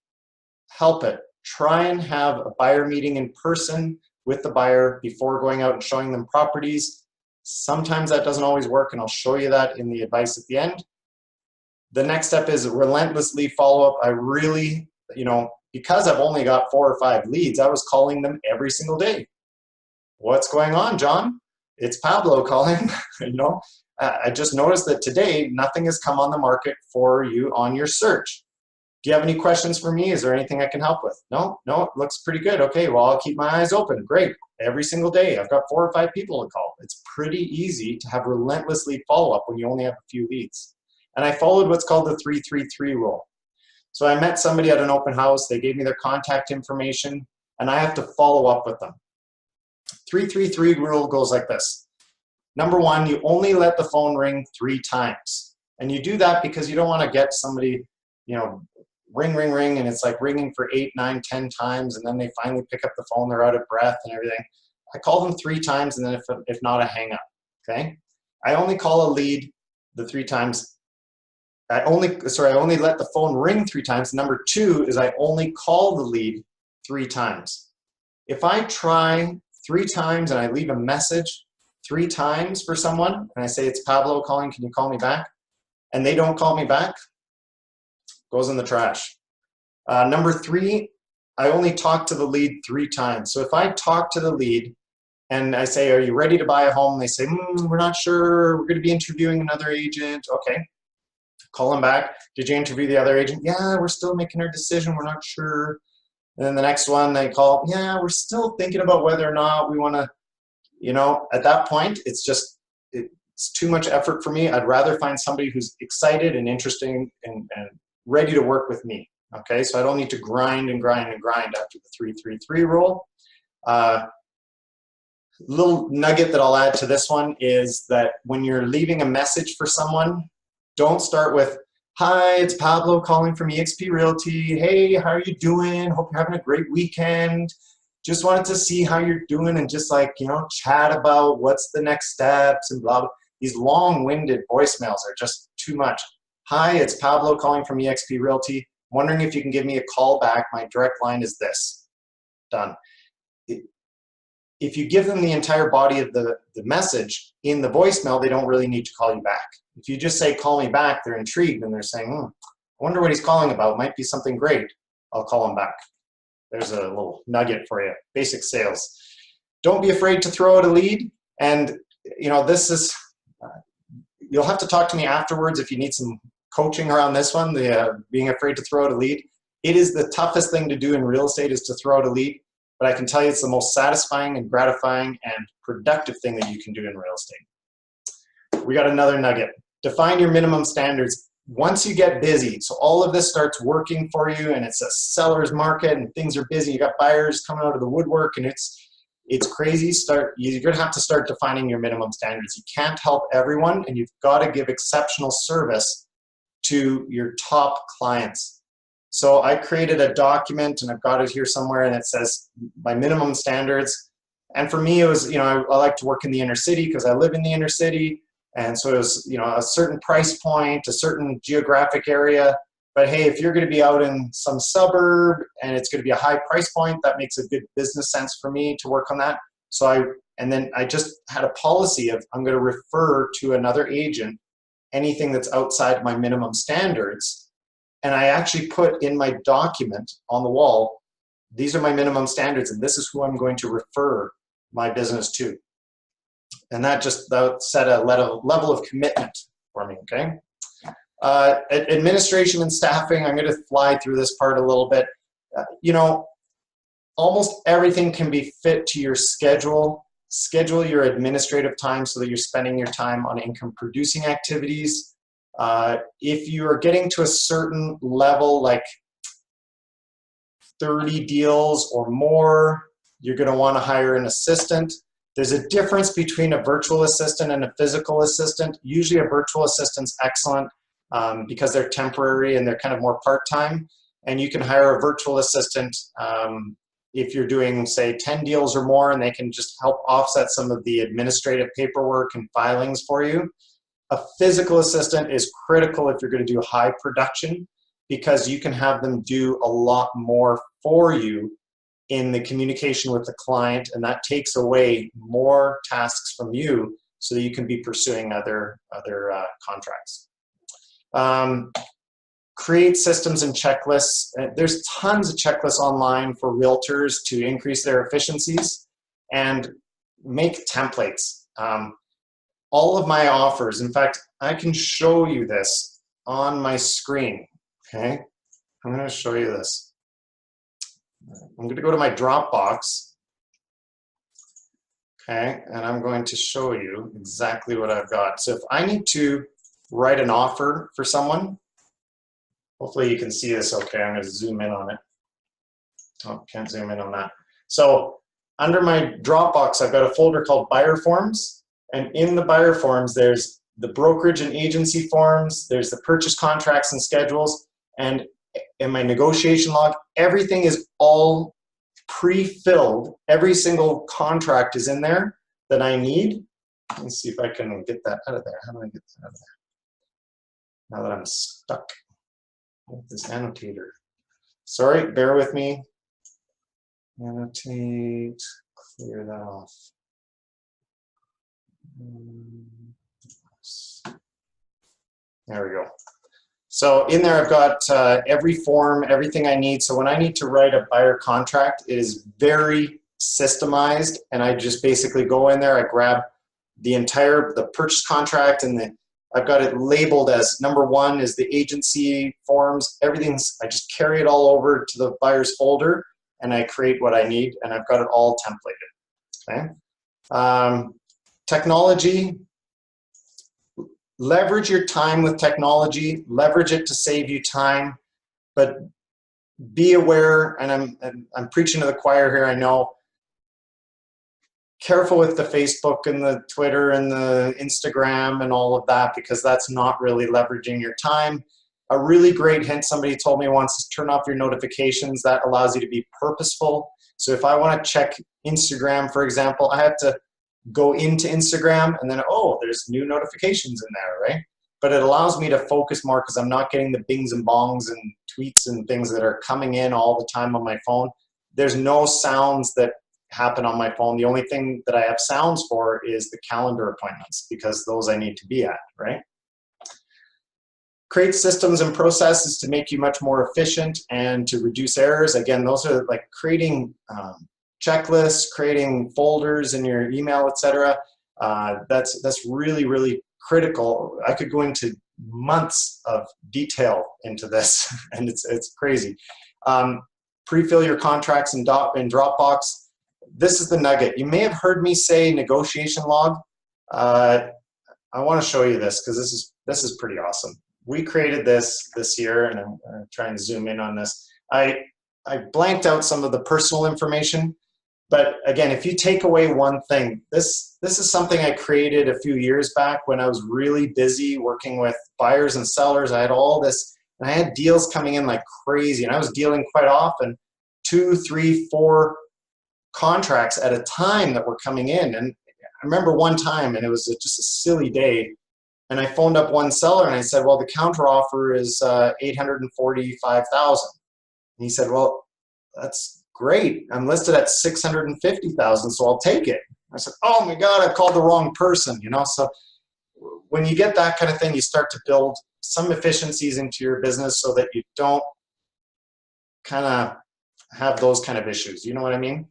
S1: help it, try and have a buyer meeting in person with the buyer before going out and showing them properties. Sometimes that doesn't always work, and I'll show you that in the advice at the end. The next step is relentlessly follow up. I really, because I've only got 4 or 5 leads, I was calling them every single day. What's going on, John? It's Pablo calling. I just noticed that today nothing has come on the market for you on your search. Do you have any questions for me? Is there anything I can help with? No, it looks pretty good. Okay, well, I'll keep my eyes open. Great. Every single day, I've got 4 or 5 people to call. It's pretty easy to have relentless lead follow-up when you only have a few leads. And I followed what's called the 3-3-3 rule. So I met somebody at an open house. They gave me their contact information, and I have to follow up with them. 3-3-3 rule goes like this. Number 1, you only let the phone ring 3 times. And you do that because you don't want to get somebody, ring, ring, ring, and it's like ringing for 8, 9, 10 times, and then they finally pick up the phone, they're out of breath and everything. I call them 3 times, and then if not, I hang up, okay? I only call a lead the 3 times. I only let the phone ring 3 times. Number 2 is I only call the lead 3 times. If I try 3 times and I leave a message 3 times for someone, and I say, it's Pablo calling, can you call me back? And they don't call me back, goes in the trash. Number 3, I only talk to the lead 3 times. So if I talk to the lead and I say, are you ready to buy a home? They say, we're not sure, we're going to be interviewing another agent. Okay, call them back. Did you interview the other agent? Yeah, we're still making our decision, we're not sure. And then the next one they call, yeah, we're still thinking about whether or not we want to, you know, at that point, it's too much effort for me. I'd rather find somebody who's excited and interesting and ready to work with me. Okay, so I don't need to grind and grind and grind after the 3-3-3 rule. Little nugget that I'll add to this one is that when you're leaving a message for someone, don't start with, hi, it's Pablo calling from eXp Realty. Hey, how are you doing? Hope you're having a great weekend. Just wanted to see how you're doing and just like, you know, chat about what's the next steps and blah, blah. These long-winded voicemails are just too much. Hi, it's Pablo calling from eXp Realty. Wondering if you can give me a call back. My direct line is this. Done. If you give them the entire body of the message in the voicemail, they don't really need to call you back. If you just say, call me back, they're intrigued and they're saying, I wonder what he's calling about. Might be something great. I'll call him back. There's a little nugget for you. Basic sales. Don't be afraid to throw out a lead. And, you know, this is, you'll have to talk to me afterwards if you need some coaching around this one, being afraid to throw out a lead. It is the toughest thing to do in real estate is to throw out a lead. But I can tell you it's the most satisfying and gratifying and productive thing that you can do in real estate. We got another nugget. Define your minimum standards. Once you get busy, so all of this starts working for you and it's a seller's market and things are busy, you got buyers coming out of the woodwork and it's crazy, you're gonna have to start defining your minimum standards. You can't help everyone and you've got to give exceptional service to your top clients. So I created a document and I've got it here somewhere and it says my minimum standards. And for me, it was, you know, I like to work in the inner city because I live in the inner city. And so it was, you know, a certain price point, a certain geographic area. But hey, if you're going to be out in some suburb and it's going to be a high price point, that makes a good business sense for me to work on that. So then I just had a policy of I'm going to refer to another agent anything that's outside my minimum standards. And I actually put in my document on the wall, these are my minimum standards and this is who I'm going to refer my business to. And that set a level of commitment for me, okay? Administration and staffing, I'm going to fly through this part a little bit. You know, almost everything can be fit to your schedule. Schedule your administrative time so that you're spending your time on income producing activities. If you are getting to a certain level, like 30 deals or more, you're going to want to hire an assistant. There's a difference between a virtual assistant and a physical assistant. Usually a virtual assistant's excellent because they're temporary and they're kind of more part-time. And you can hire a virtual assistant if you're doing, say, 10 deals or more, and they can just help offset some of the administrative paperwork and filings for you. A physical assistant is critical if you're going to do high production because you can have them do a lot more for you in the communication with the client, and that takes away more tasks from you so that you can be pursuing other contracts. Create systems and checklists. There's tons of checklists online for realtors to increase their efficiencies, and make templates. All of my offers, in fact, I can show you this on my screen, okay? I'm going to show you this. I'm going to go to my Dropbox, okay, and I'm going to show you exactly what I've got. So if I need to write an offer for someone, hopefully you can see this okay. I'm going to zoom in on it. Oh, can't zoom in on that. So under my Dropbox, I've got a folder called Buyer Forms, and in the Buyer Forms, there's the brokerage and agency forms, there's the purchase contracts and schedules, and and my negotiation log, everything is all pre-filled. Every single contract is in there that I need. Let me see if I can get that out of there. How do I get that out of there? Now that I'm stuck with this annotator. Sorry, bear with me. Annotate, clear that off. There we go. So in there I've got every form, everything I need. So when I need to write a buyer contract, it is very systemized, and I just basically go in there, I grab the purchase contract, and I've got it labeled as number 1 is the agency forms. Everything's, I just carry it all over to the buyer's folder, and I create what I need, and I've got it all templated. Okay. Technology. Leverage your time with technology, leverage it to save you time, but be aware, and I'm preaching to the choir here, I know, careful with the Facebook and the Twitter and the Instagram and all of that, because that's not really leveraging your time. A really great hint somebody told me once is turn off your notifications. That allows you to be purposeful. So if I want to check Instagram, for example, I have to go into Instagram and then, oh, there's new notifications in there, right? But it allows me to focus more because I'm not getting the bings and bongs and tweets and things that are coming in all the time on my phone. There's no sounds that happen on my phone. The only thing that I have sounds for is the calendar appointments, because those I need to be at, right? Create systems and processes to make you much more efficient and to reduce errors. Again, those are like creating checklists, creating folders in your email, etc. That's really, really critical. I could go into months of detail into this, and it's crazy. Pre-fill your contracts in Dropbox. This is the nugget. You may have heard me say negotiation log. I want to show you this because this is pretty awesome. We created this year, and I'm trying to zoom in on this. I blanked out some of the personal information. But again, if you take away one thing, this is something I created a few years back when I was really busy working with buyers and sellers. I had all this, and I had deals coming in like crazy, and I was dealing quite often 2, 3, 4 contracts at a time that were coming in. And I remember one time, and it was just a silly day, and I phoned up one seller and I said, well, the counter offer is $845,000. And he said, well, that's great. I'm listed at $650,000, so I'll take it. I said, oh my God, I called the wrong person, you know? So when you get that kind of thing, you start to build some efficiencies into your business so that you don't kind of have those kind of issues. You know what I mean?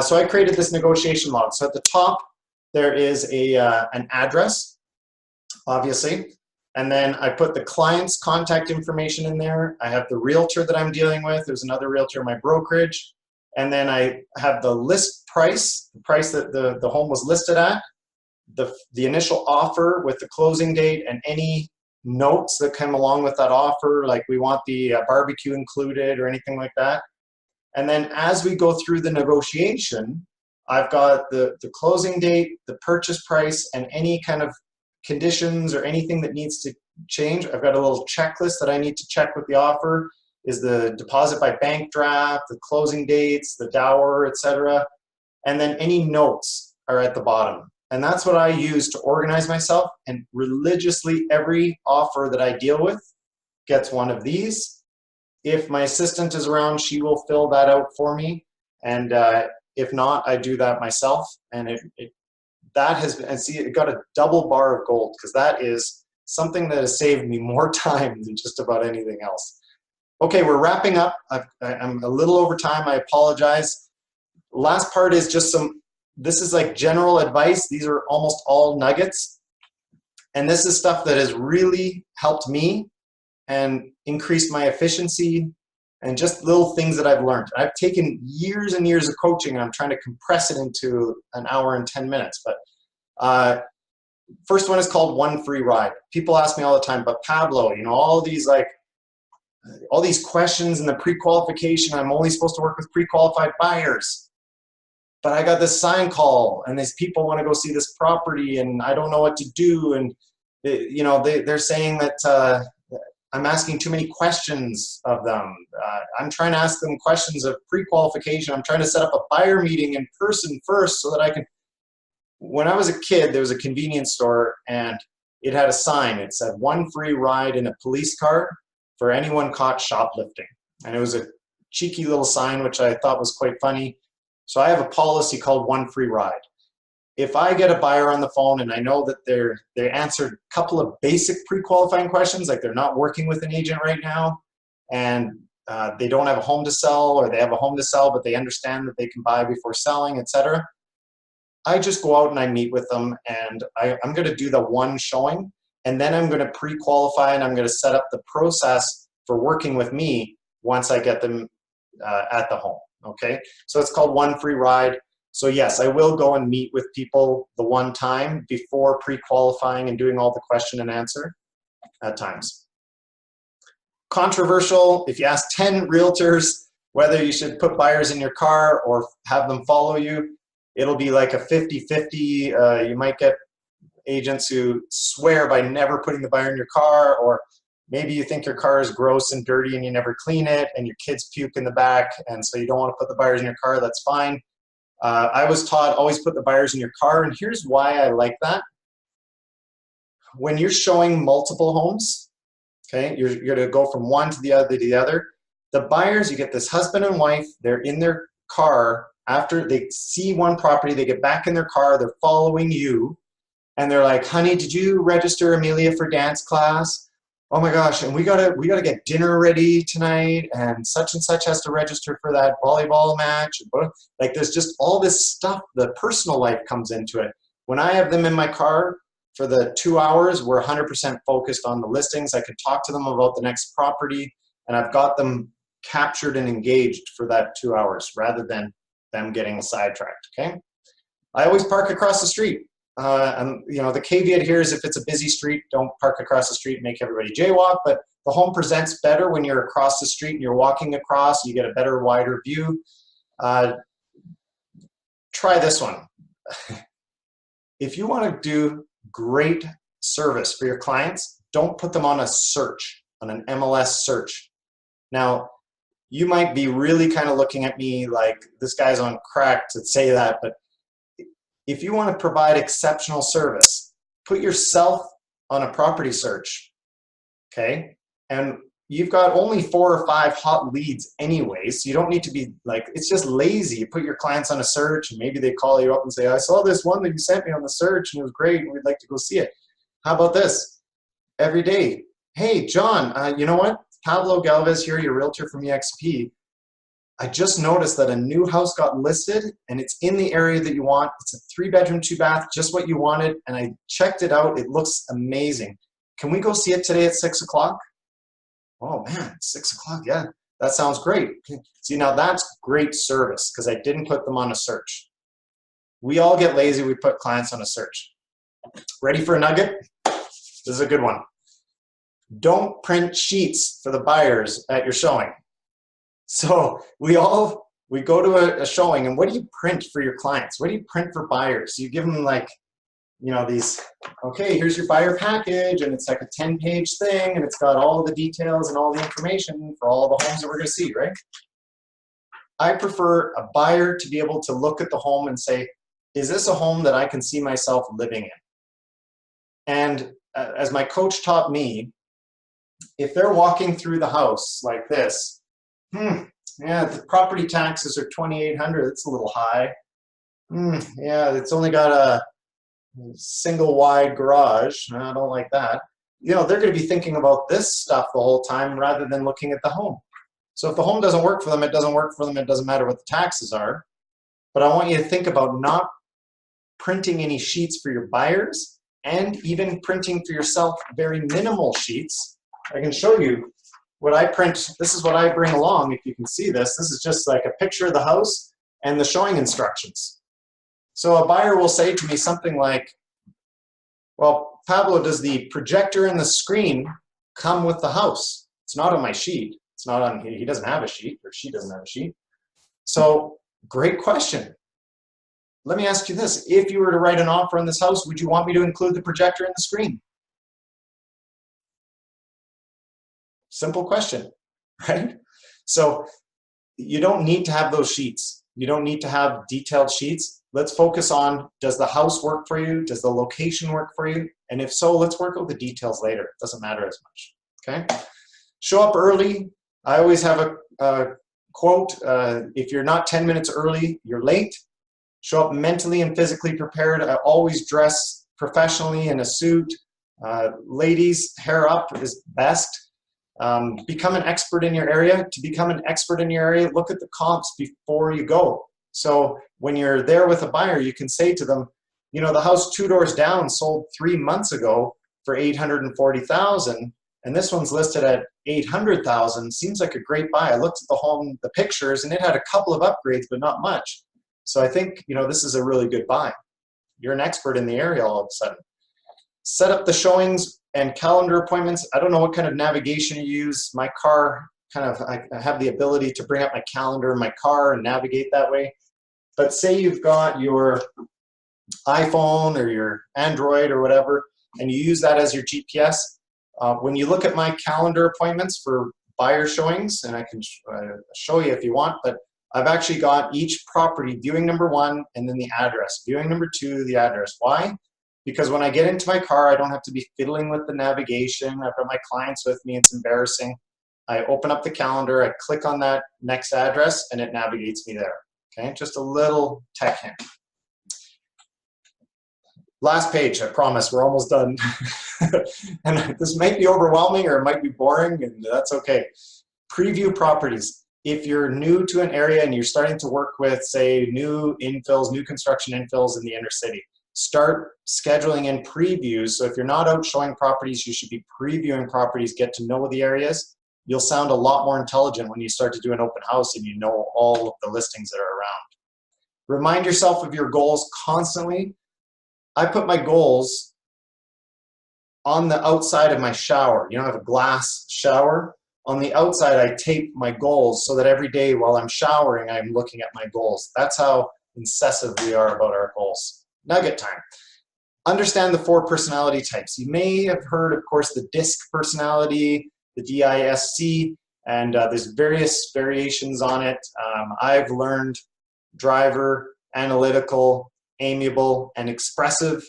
S1: So I created this negotiation log. So at the top, there is an address, obviously. And then I put the client's contact information in there. I have the realtor that I'm dealing with. There's another realtor in my brokerage. And then I have the list price, the price that the home was listed at, the initial offer with the closing date, and any notes that come along with that offer, like we want the barbecue included or anything like that. And then as we go through the negotiation, I've got the closing date, the purchase price, and any kind of conditions or anything that needs to change. I've got a little checklist that I need to check with the offer. Is the deposit by bank draft, the closing dates, the dower, etc. And then any notes are at the bottom. And that's what I use to organize myself. And religiously, every offer that I deal with gets one of these. If my assistant is around, she will fill that out for me. And if not, I do that myself. And that has been, and see, it got a double bar of gold, because that is something that has saved me more time than just about anything else. Okay, we're wrapping up. I'm a little over time. I apologize. Last part is just this is like general advice. These are almost all nuggets. And this is stuff that has really helped me and increased my efficiency, and just little things that I've learned. I've taken years and years of coaching, and I'm trying to compress it into an hour and 10 minutes. But first one is called One Free Ride. People ask me all the time, but Pablo, you know, all these questions in the pre-qualification, I'm only supposed to work with pre-qualified buyers. But I got this sign call, and these people want to go see this property, and I don't know what to do. And you know, they're saying that I'm asking too many questions of them. I'm trying to ask them questions of pre-qualification. I'm trying to set up a buyer meeting in person first so that I can. When I was a kid, there was a convenience store and it had a sign. It said 1 free ride in a police car for anyone caught shoplifting. And it was a cheeky little sign, which I thought was quite funny. So I have a policy called 1 free ride. If I get a buyer on the phone and I know that they answered a couple of basic pre-qualifying questions, like they're not working with an agent right now, and they don't have a home to sell, or they have a home to sell, but they understand that they can buy before selling, etc. I just go out and I meet with them, and I'm going to do the one showing, and then I'm going to pre-qualify and I'm going to set up the process for working with me once I get them at the home. Okay, so it's called 1 free ride. So yes, I will go and meet with people the one time before pre-qualifying and doing all the question and answer at times. Controversial, if you ask 10 realtors whether you should put buyers in your car or have them follow you, it'll be like a 50-50. You might get agents who swear by never putting the buyer in your car, or maybe you think your car is gross and dirty and you never clean it and your kids puke in the back and so you don't want to put the buyers in your car. That's fine. I was taught always put the buyers in your car, and here's why I like that. When you're showing multiple homes, okay, you're going to go from one to the other to the other. The buyers, you get this husband and wife, they're in their car. After they see one property, they get back in their car, they're following you, and they're like, honey, did you register Amelia for dance class? Oh my gosh, and we gotta get dinner ready tonight, and such has to register for that volleyball match. Like there's just all this stuff, the personal life comes into it. When I have them in my car for the 2 hours, we're 100% focused on the listings. I can talk to them about the next property, and I've got them captured and engaged for that 2 hours rather than them getting sidetracked, okay? I always park across the street. And you know, the caveat here is if it's a busy street, don't park across the street and make everybody jaywalk, but the home presents better when you're across the street and you're walking across, you get a better, wider view. Try this one. If you want to do great service for your clients, don't put them on a search, on an MLS search. Now, you might be really kind of looking at me like this guy's on crack to say that, but if you want to provide exceptional service, put yourself on a property search, okay? And you've got only 4 or 5 hot leads anyway, so you don't need to be like, it's just lazy. You put your clients on a search and maybe they call you up and say, I saw this one that you sent me on the search and it was great and we'd like to go see it. How about this? Every day, hey, John, you know what? Pablo Galvez here, your realtor from EXP. I just noticed that a new house got listed and it's in the area that you want. It's a 3-bedroom, 2-bath, just what you wanted. And I checked it out. It looks amazing. Can we go see it today at 6 o'clock? Oh man, 6 o'clock, yeah, that sounds great. See, now that's great service because I didn't put them on a search. We all get lazy, we put clients on a search. Ready for a nugget? This is a good one. Don't print sheets for the buyers at your showing. So we go to a showing, and what do you print for your clients? What do you print for buyers? You give them like, you know, these, okay, here's your buyer package, and it's like a 10-page thing, and it's got all the details and all the information for all the homes that we're going to see, right? I prefer a buyer to be able to look at the home and say, is this a home that I can see myself living in? And as my coach taught me, if they're walking through the house like this, yeah, the property taxes are $2,800. It's a little high. Yeah, it's only got a single wide garage. I don't like that. You know, they're going to be thinking about this stuff the whole time rather than looking at the home. So if the home doesn't work for them, it doesn't work for them. It doesn't matter what the taxes are. But I want you to think about not printing any sheets for your buyers and even printing for yourself very minimal sheets. I can show you what I print. This is what I bring along. If you can see this, this is just like a picture of the house and the showing instructions. So a buyer will say to me something like, well, Pablo, does the projector and the screen come with the house? It's not on my sheet. It's not on, he doesn't have a sheet, or she doesn't have a sheet. So great question. Let me ask you this. If you were to write an offer on this house, would you want me to include the projector and the screen? Simple question, right? So you don't need to have those sheets. You don't need to have detailed sheets. Let's focus on, does the house work for you? Does the location work for you? And if so, let's work out the details later. It doesn't matter as much, okay? Show up early. I always have a quote, if you're not 10 minutes early, you're late. Show up mentally and physically prepared. I always dress professionally in a suit. Ladies, hair up is best. Become an expert in your area. To become an expert in your area, look at the comps before you go. So when you're there with a buyer, you can say to them, you know, the house 2 doors down sold 3 months ago for $840,000, and this one's listed at $800,000. Seems like a great buy. I looked at the home, the pictures, and it had a couple of upgrades, but not much. So I think, you know, this is a really good buy. You're an expert in the area all of a sudden. Set up the showings and calendar appointments. I don't know what kind of navigation you use. My car I have the ability to bring up my calendar in my car and navigate that way. But say you've got your iPhone or your Android or whatever, and you use that as your GPS. When you look at my calendar appointments for buyer showings, and I can show you if you want, but I've actually got each property viewing number 1 and then the address. Viewing number 2, the address. Why? Because when I get into my car, I don't have to be fiddling with the navigation. I've got my clients with me. It's embarrassing. I open up the calendar, I click on that next address, and it navigates me there. Okay, just a little tech hint. Last page, I promise, we're almost done. And this might be overwhelming or it might be boring, and that's okay. Preview properties. If you're new to an area and you're starting to work with, say, new infills, new construction infills in the inner city, start scheduling in previews. So if you're not out showing properties, you should be previewing properties, get to know the areas. You'll sound a lot more intelligent when you start to do an open house and you know all of the listings that are around. Remind yourself of your goals constantly. I put my goals on the outside of my shower. You know, I have a glass shower. On the outside, I tape my goals so that every day while I'm showering, I'm looking at my goals. That's how incisive we are about our goals. Nugget time. Understand the 4 personality types. You may have heard, of course, the DISC personality, the DISC, and there's various variations on it. I've learned driver, analytical, amiable, and expressive.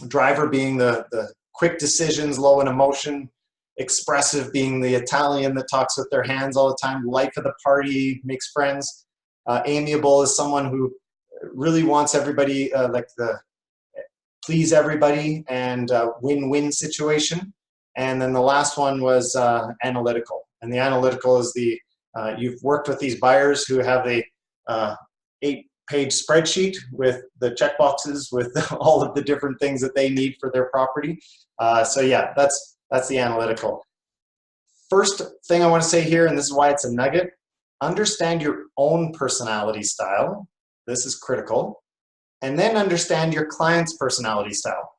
S1: Driver being the quick decisions, low in emotion. Expressive being the Italian that talks with their hands all the time, life of the party, makes friends. Amiable is someone who really wants everybody, please everybody and win-win situation. And then the last one was analytical. And the analytical is you've worked with these buyers who have a 8-page spreadsheet with the checkboxes with all of the different things that they need for their property. So yeah, that's the analytical. First thing I want to say here, and this is why it's a nugget, understand your own personality style. This is critical. And then understand your client's personality style.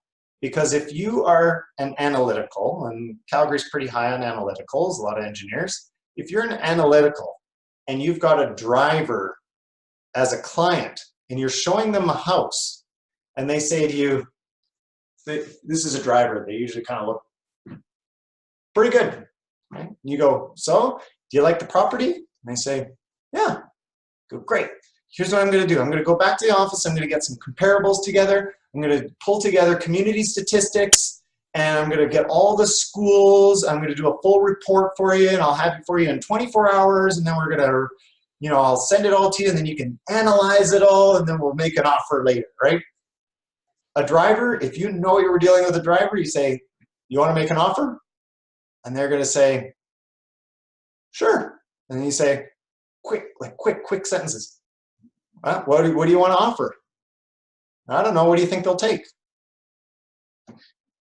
S1: Because if you are an analytical, and Calgary's pretty high on analyticals, a lot of engineers, if you're an analytical and you've got a driver as a client and you're showing them a house and they say to you, this is a driver, they usually kind of look pretty good. Right? You go, so do you like the property? And they say, yeah. Go, great. Here's what I'm going to do. I'm going to go back to the office. I'm going to get some comparables together. I'm going to pull together community statistics, and I'm going to get all the schools. I'm going to do a full report for you, and I'll have it for you in 24 hours. And then we're going to, you know, I'll send it all to you, and then you can analyze it all, and then we'll make an offer later, right? A driver, if you know you were dealing with a driver, you say, you want to make an offer? And they're going to say, sure. And then you say, quick sentences. What do you want to offer? I don't know. What do you think they'll take?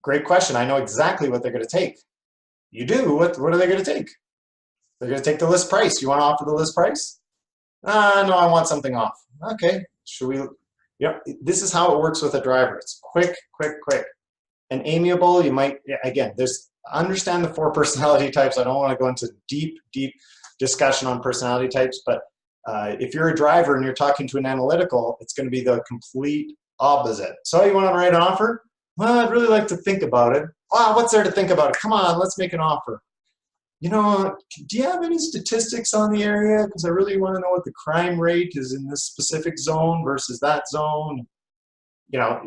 S1: Great question. I know exactly what they're going to take. You do? What are they going to take? They're going to take the list price. You want to offer the list price? No, I want something off. Okay. Should we? Yep. This is how it works with a driver. It's quick. And amiable, you might, again, understand the 4 personality types. I don't want to go into deep discussion on personality types, but if you're a driver and you're talking to an analytical, it's going to be the complete opposite. So you want to write an offer? Well, I'd really like to think about it. Wow, what's there to think about it? Come on, let's make an offer. you know, do you have any statistics on the area? Because I really want to know what the crime rate is in this specific zone versus that zone. You know,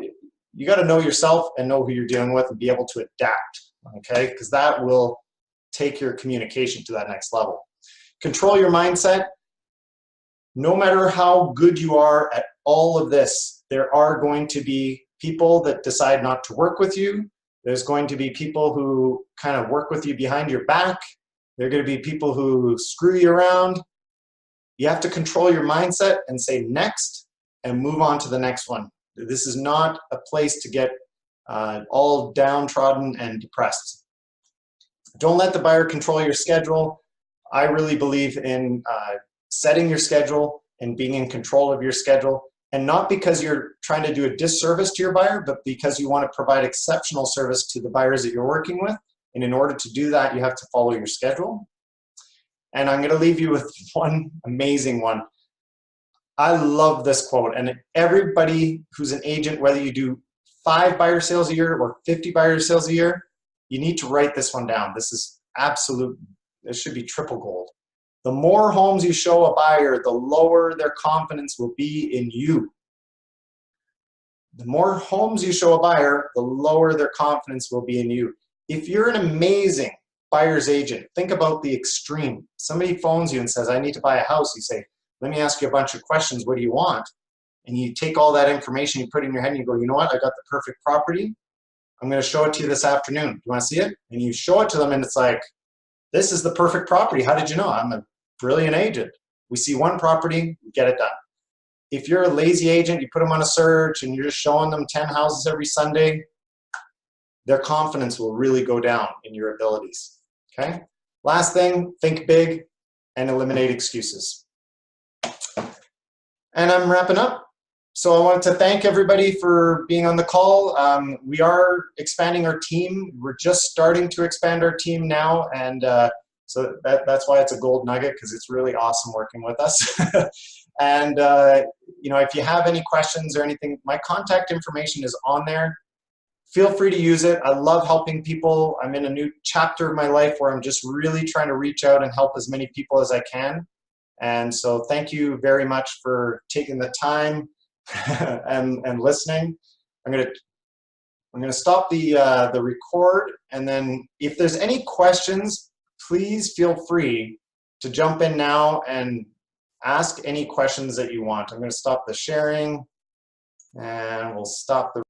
S1: you got to know yourself and know who you're dealing with and be able to adapt, okay? Because that will take your communication to that next level. Control your mindset. No matter how good you are at all of this, there are going to be people that decide not to work with you. There's going to be people who kind of work with you behind your back. There are going to be people who screw you around. You have to control your mindset and say next and move on to the next one. This is not a place to get all downtrodden and depressed. Don't let the buyer control your schedule. I really believe in setting your schedule and being in control of your schedule, and not because you're trying to do a disservice to your buyer, but because you want to provide exceptional service to the buyers that you're working with. And in order to do that, you have to follow your schedule. And I'm going to leave you with one amazing one. I love this quote, and everybody who's an agent, whether you do 5 buyer sales a year or 50 buyer sales a year, you need to write this one down. This is absolute, this should be triple gold. The more homes you show a buyer, the lower their confidence will be in you. The more homes you show a buyer, the lower their confidence will be in you. If you're an amazing buyer's agent, think about the extreme. Somebody phones you and says, I need to buy a house. You say, let me ask you a bunch of questions. What do you want? And you take all that information, you put it in your head, and you go, you know what? I got the perfect property. I'm going to show it to you this afternoon. Do you want to see it? And you show it to them, and it's like, this is the perfect property. How did you know? I'm a brilliant agent. We see one property, we get it done. If you're a lazy agent, you put them on a search, and you're just showing them 10 houses every Sunday, their confidence will really go down in your abilities. Okay? Last thing, think big and eliminate excuses. And I'm wrapping up. So I wanted to thank everybody for being on the call. We are expanding our team. We're just starting to expand our team now, and so that's why it's a gold nugget, because it's really awesome working with us. And you know, if you have any questions or anything, my contact information is on there. Feel free to use it. I love helping people. I'm in a new chapter of my life where I'm just really trying to reach out and help as many people as I can. And so thank you very much for taking the time and listening. I'm gonna stop the record, and then if there's any questions, please feel free to jump in now and ask any questions that you want. I'm gonna stop the sharing, and we'll stop the